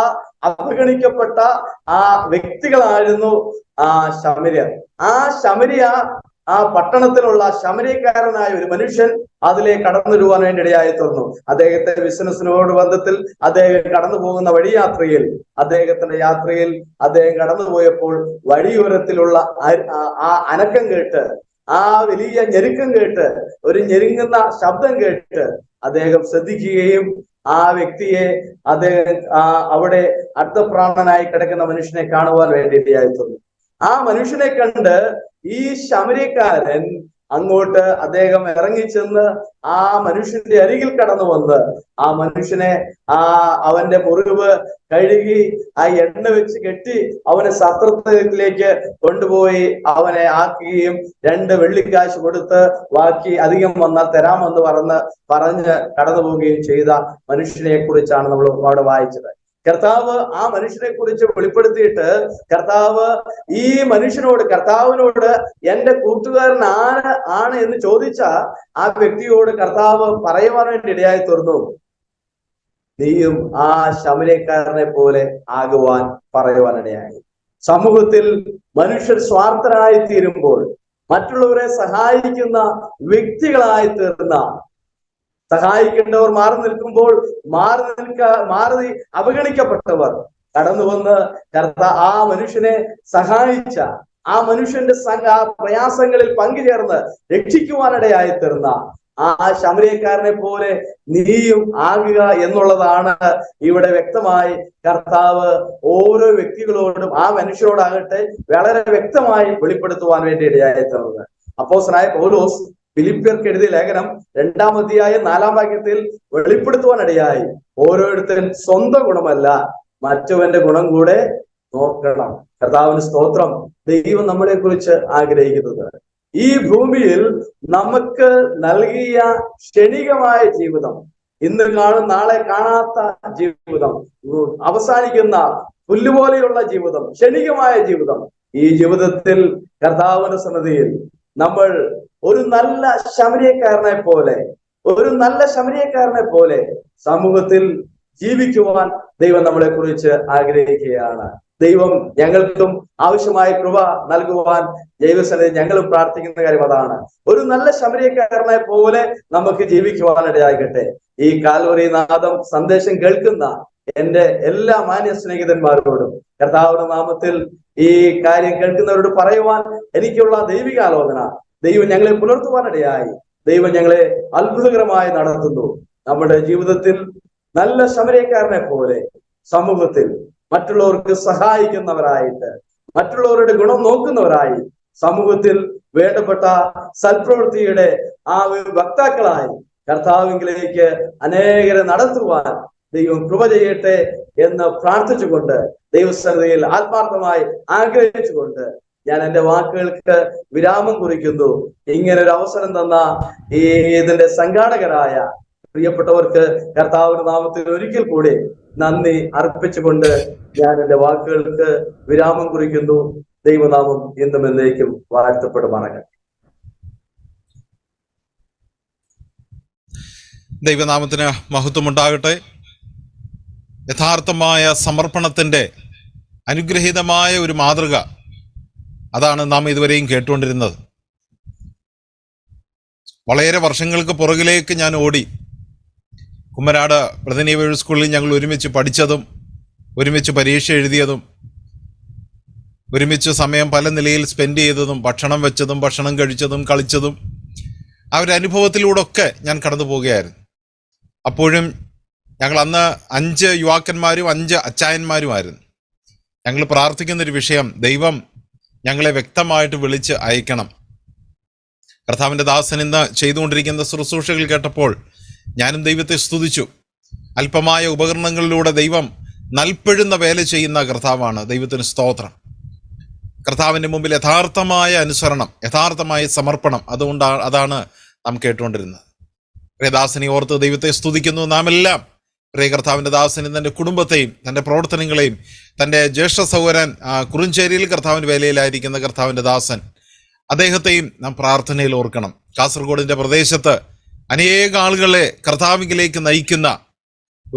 അവഗണിക്കപ്പെട്ട ആ വ്യക്തികളായിരുന്നു ആ ശമര്യർ. ആ ശമരിയ, ആ പട്ടണത്തിലുള്ള ശമര്യക്കാരനായ ഒരു മനുഷ്യൻ അതിലേക്ക് കടന്നു വരുവാൻ വേണ്ടി ഇടയായി തീർന്നു. അദ്ദേഹത്തെ ബിസിനസ്സിനോട് ബന്ധത്തിൽ അദ്ദേഹം കടന്നു പോകുന്ന വഴിയാത്രയിൽ, അദ്ദേഹത്തിന്റെ യാത്രയിൽ അദ്ദേഹം കടന്നുപോയപ്പോൾ വഴിയോരത്തിലുള്ള ആ അനക്കം കേട്ട്, ആ വലിയ ഞെരുക്കം കേട്ട്, ഒരു ഞെരുങ്ങുന്ന ശബ്ദം കേട്ട് അദ്ദേഹം ശ്രദ്ധിക്കുകയും ആ വ്യക്തിയെ, അദ്ദേഹം അവിടെ അർദ്ധപ്രാണനായി കിടക്കുന്ന മനുഷ്യനെ കാണുവാൻ വേണ്ടി ഇടയായി തീർന്നു. ആ മനുഷ്യനെ കണ്ട് ഈ ശമര്യക്കാരൻ അങ്ങോട്ട് അദ്ദേഹം ഇറങ്ങിച്ചെന്ന് ആ മനുഷ്യന്റെ അരികിൽ കടന്നു വന്ന് ആ മനുഷ്യനെ അവന്റെ മുറിവ് കഴുകി ആ എണ്ണ വെച്ച് കെട്ടി അവനെ സത്രത്തിലേക്ക് കൊണ്ടുപോയി അവനെ ആക്കുകയും 2 വെള്ളിക്കാശ് കൊടുത്ത് ബാക്കി അധികം വന്നാൽ തരാമെന്ന് പറഞ്ഞ് കടന്നു പോവുകയും ചെയ്ത മനുഷ്യനെ കുറിച്ചാണ് നമ്മൾ അവിടെ വായിച്ചത്. കർത്താവ് ആ മനുഷ്യനെ കുറിച്ച് വെളിപ്പെടുത്തിയിട്ട് കർത്താവ് ഈ കർത്താവിനോട് എന്റെ കൂട്ടുകാരൻ ആണ് എന്ന് ചോദിച്ച ആ വ്യക്തിയോട് കർത്താവ് പറയുവാൻ വേണ്ടി ഇടയായി തീർന്നു, നീയും ആ ശമര്യക്കാരനെ പോലെ ആകുവാൻ പറയുവാനിടയായി. സമൂഹത്തിൽ മനുഷ്യർ സ്വാർത്ഥരായി തീരുമ്പോൾ, മറ്റുള്ളവരെ സഹായിക്കുന്ന വ്യക്തികളായി തീർന്ന, സഹായിക്കേണ്ടവർ മാറി അവഗണിക്കപ്പെട്ടവർ കടന്നു വന്ന് ആ മനുഷ്യനെ സഹായിച്ച, ആ മനുഷ്യന്റെ പ്രയാസങ്ങളിൽ പങ്കുചേർന്ന് രക്ഷിക്കുവാനിടയായി തീർന്ന ആ ശമര്യക്കാരനെ പോലെ നീയും ആകുക എന്നുള്ളതാണ് ഇവിടെ വ്യക്തമായി കർത്താവ് ഓരോ വ്യക്തികളോടും, ആ മനുഷ്യരോടാകട്ടെ വളരെ വ്യക്തമായി വെളിപ്പെടുത്തുവാൻ വേണ്ടി ഇടയായി തീർന്നത്. അപ്പോസ്തലനായ പൗലോസ് ഫിലിപ്പിയർക്ക് എഴുതിയ ലേഖനം 2-ാം അധ്യായം 4-ാം വാക്യത്തിൽ വെളിപ്പെടുത്തുവാനിടയായി, ഓരോരുത്തരും സ്വന്തം ഗുണമല്ല മറ്റവന്റെ ഗുണം കൂടെ നോക്കണം. കർത്താവിന് സ്തോത്രം. ദൈവം നമ്മളെ കുറിച്ച് ആഗ്രഹിക്കുന്നത് ഈ ഭൂമിയിൽ നമുക്ക് നൽകിയ ക്ഷണികമായ ജീവിതം, ഇന്ന് കാണും നാളെ കാണാത്ത ജീവിതം, അവസാനിക്കുന്ന പുല്ലുപോലെയുള്ള ജീവിതം, ക്ഷണികമായ ജീവിതം, ഈ ജീവിതത്തിൽ കർത്താവിന്റെ സന്നിധിയിൽ നമ്മൾ ഒരു നല്ല ശമര്യക്കാരനെ പോലെ സമൂഹത്തിൽ ജീവിക്കുവാൻ ദൈവം നമ്മളെ കുറിച്ച് ആഗ്രഹിക്കുകയാണ്. ദൈവം ഞങ്ങൾക്കും ആവശ്യമായ കൃപ നൽകുവാൻ ദൈവസന്നിധി ഞങ്ങളും പ്രാർത്ഥിക്കുന്ന കാര്യം അതാണ്. ഒരു നല്ല ശമര്യക്കാരനെ പോലെ നമുക്ക് ജീവിക്കുവാനിടയാകട്ടെ. ഈ കാൽവറി നാദം സന്ദേശം കേൾക്കുന്ന എന്റെ എല്ലാ മാന്യ സ്നേഹിതന്മാരോടും കർത്താവിന്റെ നാമത്തിൽ ഈ കാര്യം കേൾക്കുന്നവരോട് പറയുവാൻ എനിക്കുള്ള ദൈവികാലോചന, ദൈവം ഞങ്ങളെ പുലർത്തുവാനിടയായി, ദൈവം ഞങ്ങളെ അത്ഭുതകരമായി നടത്തുന്നു. നമ്മുടെ ജീവിതത്തിൽ നല്ല ശമര്യക്കാരനെ പോലെ സമൂഹത്തിൽ മറ്റുള്ളവർക്ക് സഹായിക്കുന്നവരായിട്ട്, മറ്റുള്ളവരുടെ ഗുണം നോക്കുന്നവരായി, സമൂഹത്തിൽ വേണ്ടപ്പെട്ട സൽപ്രവൃത്തിയുടെ ആ വക്താക്കളായി കർത്താവിലേക്ക് അനേകരെ നടത്തുവാൻ ദൈവം കൃപ ചെയ്യട്ടെ എന്ന് പ്രാർത്ഥിച്ചുകൊണ്ട്, ദൈവസന്നിധിയിൽ ആത്മാർത്ഥമായി ആഗ്രഹിച്ചുകൊണ്ട് ഞാൻ എന്റെ വാക്കുകൾക്ക് വിരാമം കുറിക്കുന്നു. ഇങ്ങനൊരു അവസരം തന്ന ഇതിന്റെ സംഘാടകരായ പ്രിയപ്പെട്ടവർക്ക് കർത്താവിന്റെ നാമത്തിൽ ഒരിക്കൽ കൂടി നന്ദി അർപ്പിച്ചുകൊണ്ട് ഞാൻ എന്റെ വാക്കുകൾക്ക് വിരാമം കുറിക്കുന്നു. ദൈവനാമം എന്നും എന്നേക്കും വാഴ്ത്തപ്പെടുമാറാകട്ടെ. ദൈവനാമത്തിന് മഹത്വമുണ്ടാകട്ടെ. യഥാർത്ഥമായ സമർപ്പണത്തിന്റെ അനുഗ്രഹീതമായ ഒരു മാതൃക, അതാണ് നാം ഇതുവരെയും കേട്ടുകൊണ്ടിരുന്നത്. വളരെ വർഷങ്ങൾക്ക് പുറകിലേക്ക് ഞാൻ ഓടി. കുമ്മനാട് പ്രതിനിധി സ്കൂളിൽ ഞങ്ങൾ ഒരുമിച്ച് പഠിച്ചതും ഒരുമിച്ച് പരീക്ഷ എഴുതിയതും ഒരുമിച്ച് സമയം പല നിലയിൽ സ്പെൻഡ് ചെയ്തതും ഭക്ഷണം വെച്ചതും ഭക്ഷണം കഴിച്ചതും കളിച്ചതും ആ ഒരു അനുഭവത്തിലൂടെ ഒക്കെ ഞാൻ കടന്നു പോവുകയായിരുന്നു. അപ്പോഴും ഞങ്ങൾ അന്ന് 5 യുവാക്കന്മാരും 5 അച്ചായന്മാരുമായിരുന്നു. ഞങ്ങൾ പ്രാർത്ഥിക്കുന്നൊരു വിഷയം, ദൈവം ഞങ്ങളെ വ്യക്തമായിട്ട് വിളിച്ച് അയക്കണം. കർത്താവിൻ്റെ ദാസൻ ഇന്ന് ചെയ്തുകൊണ്ടിരിക്കുന്ന ശുശ്രൂഷകൾ കേട്ടപ്പോൾ ഞാനും ദൈവത്തെ സ്തുതിച്ചു. അല്പമായ ഉപകരണങ്ങളിലൂടെ ദൈവം നൽപ്പഴുന്ന വേല ചെയ്യുന്ന കർത്താവാണ്. ദൈവത്തിന് സ്തോത്രം. കർത്താവിൻ്റെ മുമ്പിൽ യഥാർത്ഥമായ അനുസരണം, യഥാർത്ഥമായ സമർപ്പണം, അതാണ് നാം കേട്ടുകൊണ്ടിരുന്നത്. പ്രിയദാസനെ ഓർത്ത് ദൈവത്തെ സ്തുതിക്കുന്നു. നാം എല്ലാം പ്രിയ കർത്താവിൻ്റെ ദാസന് തൻ്റെ കുടുംബത്തെയും തൻ്റെ പ്രവർത്തനങ്ങളെയും തൻ്റെ ജ്യേഷ്ഠ സഹോദരൻ കുറുഞ്ചേരിയിൽ കർത്താവിൻ്റെ വേലയിലായിരിക്കുന്ന കർത്താവിൻ്റെ ദാസൻ, അദ്ദേഹത്തെയും നാം പ്രാർത്ഥനയിൽ ഓർക്കണം. കാസർഗോഡിൻ്റെ പ്രദേശത്ത് അനേക ആളുകളെ കർത്താവിലേക്ക് നയിക്കുന്ന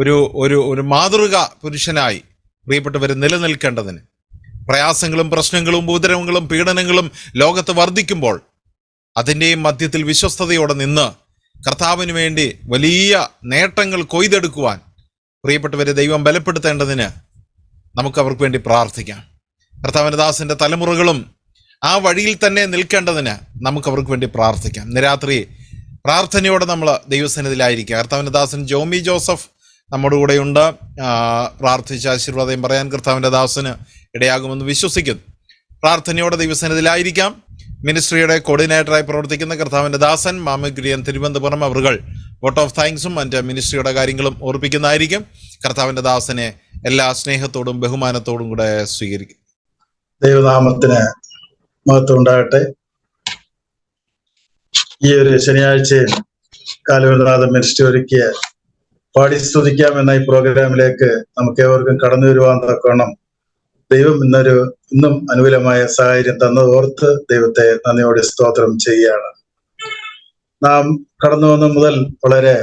ഒരു മാതൃക പുരുഷനായി പ്രിയപ്പെട്ടവർ നിലനിൽക്കേണ്ടതിന്, പ്രയാസങ്ങളും പ്രശ്നങ്ങളും ഉപദ്രവങ്ങളും പീഡനങ്ങളും ലോകത്ത് വർദ്ധിക്കുമ്പോൾ അതിൻ്റെയും മധ്യത്തിൽ വിശ്വസ്തയോടെ നിന്ന് കർത്താവിന് വേണ്ടി വലിയ നേട്ടങ്ങൾ കൊയ്തെടുക്കുവാൻ പ്രിയപ്പെട്ടവരെ ദൈവം ബലപ്പെടുത്തേണ്ടതിന് നമുക്ക് അവർക്ക് വേണ്ടി പ്രാർത്ഥിക്കാം. കർത്താവിൻ്റെ ദാസന്റെ തലമുറകളും ആ വഴിയിൽ തന്നെ നിൽക്കേണ്ടതിന് നമുക്ക് അവർക്ക് വേണ്ടി പ്രാർത്ഥിക്കാം. ഇന്ന് രാത്രി പ്രാർത്ഥനയോടെ നമ്മൾ ദൈവസന്നിധിയിലായിരിക്കുക. കർത്താവിൻ്റെ ദാസൻ ജോമി ജോസഫ് നമ്മുടെ കൂടെയുണ്ട്. പ്രാർത്ഥിച്ച ആശീർവാദം പറയാൻ കർത്താവിൻ്റെ ദാസന് ഇടയാകുമെന്ന് വിശ്വസിക്കുന്നു. പ്രാർത്ഥനയോടെ ദൈവസന്നിധിയിലായിരിക്കാം. മിനിസ്ട്രിയുടെ കോർഡിനേറ്ററായി പ്രവർത്തിക്കുന്ന കർത്താവിൻ്റെ ദാസൻ മാമഗ്രിയൻ തിരുവനന്തപുരം അവർ വോട്ട് ഓഫ് താങ്ക്സും മറ്റ് മിനിസ്ട്രിയുടെ കാര്യങ്ങളും ഓർപ്പിക്കുന്നതായിരിക്കും. കർത്താവിൻ്റെ ദാസനെ എല്ലാ സ്നേഹത്തോടും ബഹുമാനത്തോടും കൂടെ സ്വീകരിക്കും. ദൈവനാമത്തിന് മഹത്വം ഉണ്ടാകട്ടെ. ഈ ഒരു ശനിയാഴ്ചയിൽ കാലുവനാഥൻ മിനിസ്ട്രി ഒരുക്കിയ പാടി സ്തുതിക്കാം എന്ന ഈ പ്രോഗ്രാമിലേക്ക് നമുക്ക് ഏവർക്കും കടന്നു വരുവാൻ തക്കവണ്ണം ദൈവം ഇന്നും അനുകൂലമായ സാഹചര്യം തന്നത് ഓർത്ത് ദൈവത്തെ നന്ദിയോടെ സ്തോത്രം ചെയ്യുകയാണ്. നാം കടന്നു വന്ന മുതൽ വളരെ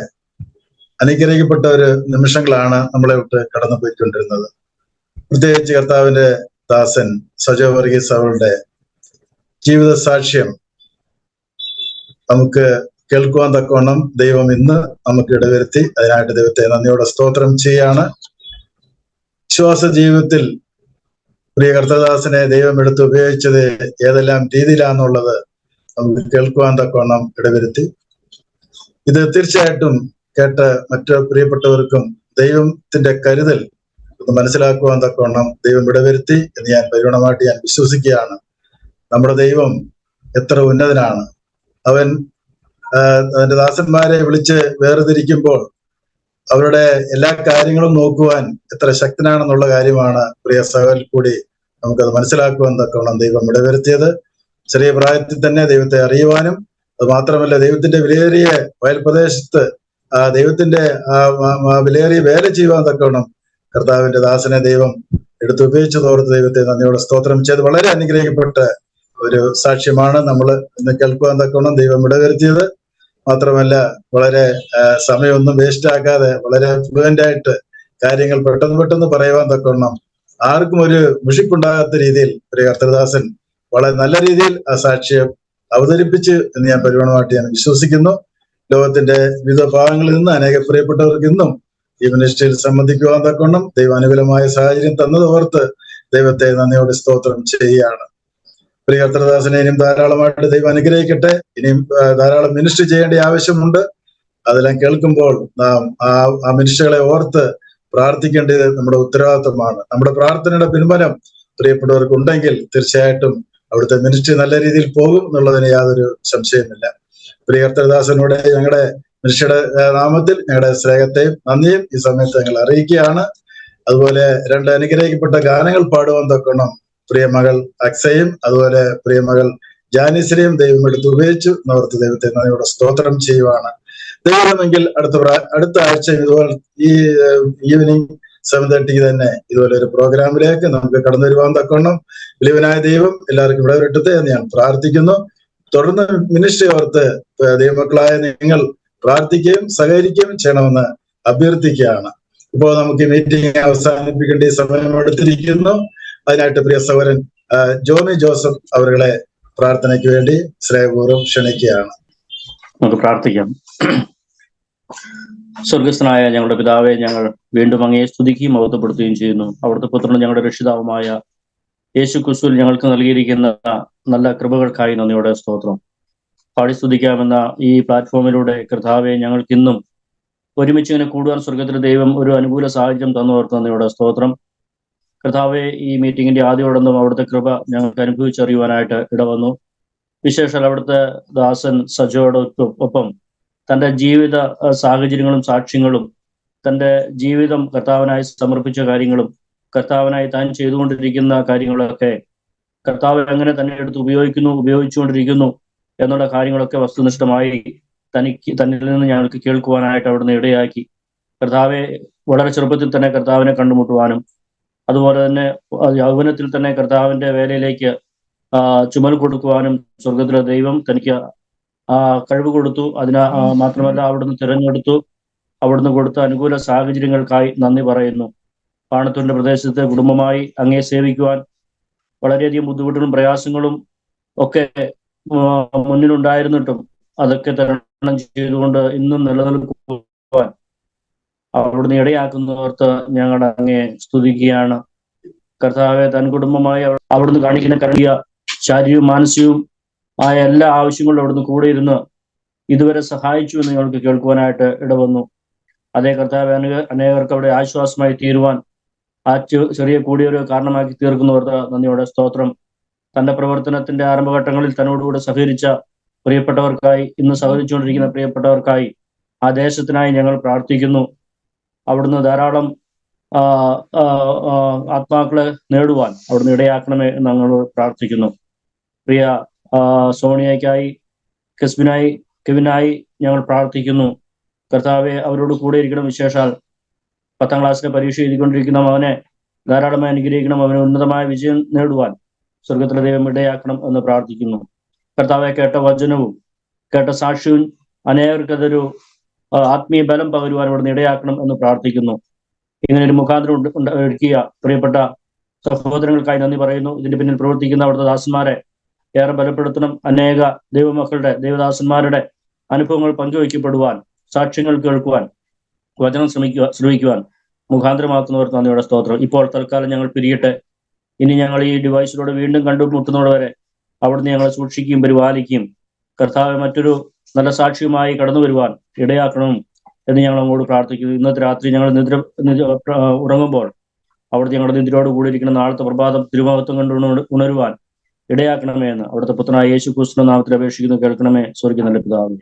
അനുഗ്രഹിക്കപ്പെട്ട ഒരു നിമിഷങ്ങളാണ് നമ്മളെ വിട്ട് കടന്നു പോയിക്കൊണ്ടിരുന്നത്. പ്രത്യേകിച്ച് കർത്താവിന്റെ ദാസൻ സജോ വർഗീസ് അവരുടെ ജീവിത സാക്ഷ്യം നമുക്ക് കേൾക്കുവാൻ തക്കവണ്ണം ദൈവം ഇന്ന് നമുക്ക് ഇടവരുത്തി. അതിനായിട്ട് ദൈവത്തെ നന്ദിയോടെ സ്തോത്രം ചെയ്യാണ്. വിശ്വാസ ജീവിതത്തിൽ പ്രിയ കർത്തദാസനെ ദൈവം എടുത്ത് ഉപയോഗിച്ചത് ഏതെല്ലാം രീതിയിലാണെന്നുള്ളത് നമുക്ക് കേൾക്കുവാൻ തക്കവണ്ണം ഇടവരുത്തി. ഇത് തീർച്ചയായിട്ടും കേട്ട് മറ്റു പ്രിയപ്പെട്ടവർക്കും ദൈവത്തിന്റെ കരുതൽ ഒന്ന് മനസ്സിലാക്കുവാൻ തക്കവണ്ണം ദൈവം ഇടവരുത്തി എന്ന് ഞാൻ പരിഗണമായിട്ട് ഞാൻ വിശ്വസിക്കുകയാണ്. നമ്മുടെ ദൈവം എത്ര ഉന്നതനാണ്. അവൻ അവന്റെ ദാസന്മാരെ വിളിച്ച് വേർതിരിക്കുമ്പോൾ അവരുടെ എല്ലാ കാര്യങ്ങളും നോക്കുവാൻ എത്ര ശക്തനാണെന്നുള്ള കാര്യമാണ് പ്രിയ സഹോദരൻ കൂടി നമുക്കത് മനസ്സിലാക്കുവാൻ തക്കവണ്ണം ദൈവം ഇടവരുത്തിയത്. ചെറിയ പ്രായത്തിൽ തന്നെ ദൈവത്തെ അറിയുവാനും അത് മാത്രമല്ല ദൈവത്തിന്റെ വിലയേറിയ വയൽപ്രദേശത്ത് ദൈവത്തിന്റെ വിലയേറിയ വേല ചെയ്യുവാൻ തക്കവണ്ണം കർത്താവിന്റെ ദാസനെ ദൈവം എടുത്ത് ഉപയോഗിച്ചതോർത്ത് ദൈവത്തെ നന്ദിയോടെ സ്തോത്രം ചെയ്ത് വളരെ അനുഗ്രഹിക്കപ്പെട്ട ഒരു സാക്ഷ്യമാണ് നമ്മൾ ഇന്ന് കേൾക്കുവാൻ തക്കവണ്ണം ദൈവം ഇടവരുത്തിയത്. മാത്രമല്ല വളരെ സമയമൊന്നും വേസ്റ്റ് ആക്കാതെ വളരെ ഫ്ലുവന്റ് ആയിട്ട് കാര്യങ്ങൾ പെട്ടെന്ന് പറയുവാൻ തക്കവണ്ണം ആർക്കും ഒരു മുഷിപ്പുണ്ടാകാത്ത രീതിയിൽ ഒരു കർത്തൃദാസൻ വളരെ നല്ല രീതിയിൽ ആ സാക്ഷ്യം അവതരിപ്പിച്ച് എന്ന് ഞാൻ പരിഗണമായിട്ട് ഞാൻ വിശ്വസിക്കുന്നു. ലോകത്തിന്റെ വിവിധ ഭാഗങ്ങളിൽ നിന്ന് അനേക പ്രിയപ്പെട്ടവർക്ക് ഇന്നും ഈ മിനിസ്ട്രിയിൽ സംബന്ധിക്കുവാൻ തക്കവണ്ണം ദൈവാനുകൂലമായ സാഹചര്യം തന്നത് ഓർത്ത് ദൈവത്തെ നന്ദിയോടെ സ്തോത്രം ചെയ്യുകയാണ്. പ്രിയ കർത്തൃദാസനെ ഇനിയും ധാരാളമായിട്ട് ദൈവം അനുഗ്രഹിക്കട്ടെ. ഇനിയും ധാരാളം മിനിസ്ട്രി ചെയ്യേണ്ട ആവശ്യമുണ്ട്. അതെല്ലാം കേൾക്കുമ്പോൾ നാം ആ മിനിസ്ട്രികളെ ഓർത്ത് പ്രാർത്ഥിക്കേണ്ടത് നമ്മുടെ ഉത്തരവാദിത്വമാണ്. നമ്മുടെ പ്രാർത്ഥനയുടെ പിൻബലം പ്രിയപ്പെട്ടവർക്ക് ഉണ്ടെങ്കിൽ തീർച്ചയായിട്ടും അവിടുത്തെ മിനിസ്ട്രി നല്ല രീതിയിൽ പോകും എന്നുള്ളതിന് യാതൊരു സംശയമില്ല. പ്രിയ കർത്തൃദാസനോട് ഞങ്ങളുടെ മിനിസ്ട്രിയുടെ നാമത്തിൽ ഞങ്ങളുടെ സ്നേഹത്തെയും നന്ദിയും ഈ സമയത്ത് ഞങ്ങൾ അറിയിക്കുകയാണ്. അതുപോലെ 2 അനുഗ്രഹിക്കപ്പെട്ട ഗാനങ്ങൾ പാടുവാൻ തക്കണം പ്രിയ മകൾ അക്സയും അതുപോലെ പ്രിയ മകൾ ജാനിസിനെയും ദൈവം എടുത്ത് ഉപയോഗിച്ചു എന്നോർത്ത് ദൈവത്തെ നന്ദിയോടെ സ്തോത്രം ചെയ്യുവാണ്. ദൈവമെങ്കിൽ അടുത്ത ആഴ്ച ഇതുപോലെ ഈ ഈവനിങ് 7:30 തന്നെ ഇതുപോലെ ഒരു പ്രോഗ്രാമിലേക്ക് നമുക്ക് കടന്നു വരുവാൻ തക്കണം വലിയവനായ ദൈവം എല്ലാവർക്കും ഇവിടെ വരട്ടെ എന്ന് ഞാൻ പ്രാർത്ഥിക്കുന്നു. തുടർന്ന് മിനിസ്ട്രി ഓർത്ത് ദൈവമക്കളായ നിങ്ങൾ പ്രാർത്ഥിക്കുകയും സഹകരിക്കുകയും ചെയ്യണമെന്ന് അഭ്യർത്ഥിക്കുകയാണ്. ഇപ്പോൾ നമുക്ക് മീറ്റിംഗ് അവസാനിപ്പിക്കേണ്ട ഈ സമയം എടുത്തിരിക്കുന്നു. അതിനായിട്ട് പ്രിയ സഹോദരൻ ജോമി ജോസഫ് അവരുടെ പ്രാർത്ഥനയ്ക്ക് വേണ്ടി സ്നേഹപൂർവ്വം ക്ഷണിക്കുകയാണ്. നമുക്ക് പ്രാർത്ഥിക്കാം. സ്വർഗസ്ഥനായ ഞങ്ങളുടെ പിതാവെ, ഞങ്ങൾ വീണ്ടും അങ്ങയെ സ്തുതിക്കുകയും മഹത്വപ്പെടുത്തുകയും ചെയ്യുന്നു. അവിടുത്തെ പുത്രനും ഞങ്ങളുടെ രക്ഷിതാവുമായ യേശു ക്രിസ്തുവിൽ ഞങ്ങൾക്ക് നൽകിയിരിക്കുന്ന നല്ല കൃപകൾക്കായി നന്ദിയോടെ സ്തോത്രം. പാടി സ്തുതിക്കാമെന്ന ഈ പ്ലാറ്റ്ഫോമിലൂടെ കർത്താവെ, ഞങ്ങൾക്കിന്നും ഒരുമിച്ച് ഇങ്ങനെ കൂടുവാൻ സ്വർഗത്തിലെ ദൈവം ഒരു അനുകൂല സാഹചര്യം തന്നോർത്ത് നന്ദിയോടെ സ്തോത്രം. കർത്താവെ, ഈ മീറ്റിംഗിന്റെ ആദ്യോടൊന്നും അവിടുത്തെ കൃപ ഞങ്ങൾക്ക് അനുഭവിച്ചറിയുവാനായിട്ട് ഇടവന്നു. വിശേഷാൽ അവിടുത്തെ ദാസൻ സജോടൊപ്പം തൻ്റെ ജീവിത സാഹചര്യങ്ങളും സാക്ഷ്യങ്ങളും, തൻ്റെ ജീവിതം കർത്താവിനായി സമർപ്പിച്ച കാര്യങ്ങളും, കർത്താവിനായി താൻ ചെയ്തുകൊണ്ടിരിക്കുന്ന കാര്യങ്ങളൊക്കെ കർത്താവ് എങ്ങനെ തന്നെ എടുത്ത് ഉപയോഗിച്ചുകൊണ്ടിരിക്കുന്നു എന്നുള്ള കാര്യങ്ങളൊക്കെ വസ്തുനിഷ്ഠമായി തന്നിൽ നിന്ന് ഞങ്ങൾക്ക് കേൾക്കുവാനായിട്ട് അവിടുന്ന് ഇടയാക്കി. കർത്താവെ, വളരെ ചെറുപ്പത്തിൽ തന്നെ കർത്താവിനെ കണ്ടുമുട്ടുവാനും, അതുപോലെ തന്നെ യൗവനത്തിൽ തന്നെ കർത്താവിന്റെ വേലയിലേക്ക് ചുമൽ കൊടുക്കുവാനും സ്വർഗത്തിലെ ദൈവം തനിക്ക് കഴിവ് കൊടുത്തു. മാത്രമല്ല അവിടുന്ന് തിരഞ്ഞെടുത്തു. അവിടുന്ന് കൊടുത്ത അനുകൂല സാഹചര്യങ്ങൾക്കായി നന്ദി പറയുന്നു. പാണത്തൂരിന്റെ പ്രദേശത്തെ കുടുംബമായി അങ്ങയെ സേവിക്കുവാൻ വളരെയധികം ബുദ്ധിമുട്ടുകളും പ്രയാസങ്ങളും ഒക്കെ മുന്നിലുണ്ടായിരുന്നിട്ടും അതൊക്കെ തരണം ചെയ്തുകൊണ്ട് ഇന്നും നിലനിൽക്കുവാൻ അവിടുന്ന് ഇടയാക്കുന്നവർക്ക് ഞങ്ങൾ അങ്ങയെ സ്തുതിക്കുകയാണ്. കർത്താവെ, തൻ കുടുംബമായി അവിടുന്ന് കാണിക്കുന്ന കരുണിയ ശാരീരികവും മാനസികവും ആയ എല്ലാ ആവശ്യങ്ങളും അവിടുന്ന് കൂടെ ഇരുന്ന് ഇതുവരെ സഹായിച്ചു എന്ന് ഞങ്ങൾക്ക് കേൾക്കുവാനായിട്ട് ഇടവന്നു. അതേ കർത്താവ്, അനേകർക്ക് അവിടെ ആശ്വാസമായി തീരുവാൻ ചെറിയ കൂടിയൊരു കാരണമാക്കി തീർക്കുന്നവർക്ക് നന്ദിയോടെ സ്തോത്രം. തന്റെ പ്രവർത്തനത്തിന്റെ ആരംഭഘട്ടങ്ങളിൽ തന്നോടുകൂടെ സഹകരിച്ച പ്രിയപ്പെട്ടവർക്കായി, ഇന്ന് സഹകരിച്ചുകൊണ്ടിരിക്കുന്ന പ്രിയപ്പെട്ടവർക്കായി, ആ ദേശത്തിനായി ഞങ്ങൾ പ്രാർത്ഥിക്കുന്നു. അവിടുന്ന് ധാരാളം ആത്മാക്കളെ നേടുവാൻ അവിടുന്ന് ഇടയാക്കണമേ എന്ന് ഞങ്ങൾ പ്രാർത്ഥിക്കുന്നു. പ്രിയ സോണിയയ്ക്കായി, കെവിനായി ഞങ്ങൾ പ്രാർത്ഥിക്കുന്നു. കർത്താവെ, അവരോട് കൂടെ ഇരിക്കണം. വിശേഷാൽ 10ാം ക്ലാസ്സിലെ പരീക്ഷ എഴുതിക്കൊണ്ടിരിക്കുന്ന അവനെ ധാരാളമായി അനുഗ്രഹിക്കണം. അവന് ഉന്നതമായ വിജയം നേടുവാൻ സ്വർഗത്തിലെ ദൈവം ഇടയാക്കണം എന്ന് പ്രാർത്ഥിക്കുന്നു. കർത്താവെ, കേട്ട വചനവും കേട്ട സാക്ഷ്യവും അനേകർക്കതൊരു ആത്മീയ ബലം പകരുവാൻ അവിടുന്ന് ഇടയാക്കണം എന്ന് പ്രാർത്ഥിക്കുന്നു. ഇങ്ങനെ ഒരു മുഖാന്തരം ഒരുക്കിയ പ്രിയപ്പെട്ട സഹോദരങ്ങൾക്കായി നന്ദി പറയുന്നു. ഇതിന്റെ പിന്നിൽ പ്രവർത്തിക്കുന്ന അവിടുത്തെ ദാസന്മാരെ ഏറെ ബലപ്പെടുത്തണം. അനേക ദൈവമക്കളുടെ, ദൈവദാസന്മാരുടെ അനുഭവങ്ങൾ പങ്കുവയ്ക്കപ്പെടുവാൻ, സാക്ഷ്യങ്ങൾ കേൾക്കുവാൻ, വചനം ശ്രമിക്കുവാൻ മുഖാന്തരമാക്കുന്നവർ നന്ദിയോടെ സ്തോത്രം. ഇപ്പോൾ തൽക്കാലം ഞങ്ങൾ പിരിയട്ടെ. ഇനി ഞങ്ങൾ ഈ ഡിവൈസിലൂടെ വീണ്ടും കണ്ടുമുട്ടുന്നവരെ അവിടുന്ന് ഞങ്ങളെ സൂക്ഷിക്കുകയും പരിപാലിക്കുകയും കർത്താവ് മറ്റൊരു നല്ല സാക്ഷ്യമായി കടന്നു വരുവാൻ ഇടയാക്കണം എന്ന് ഞങ്ങൾ അങ്ങോട്ട് പ്രാർത്ഥിക്കുന്നു. ഇന്നത്തെ രാത്രി ഞങ്ങൾ ഉറങ്ങുമ്പോൾ അവിടുത്തെ ഞങ്ങളുടെ നിദ്രയോട് കൂടി ഇരിക്കുന്ന നാളത്തെ പ്രഭാതം തിരുമഹത്വം കണ്ടു ഉണരുവാൻ ഇടയാക്കണമേ എന്ന് അവിടുത്തെ പുത്രനായ യേശു ക്രിസ്തുവിന്റെ നാമത്തിൽ അപേക്ഷിക്കുന്നു. കേൾക്കണമേ സ്വർഗ്ഗീയ നല്ല പിതാവേ.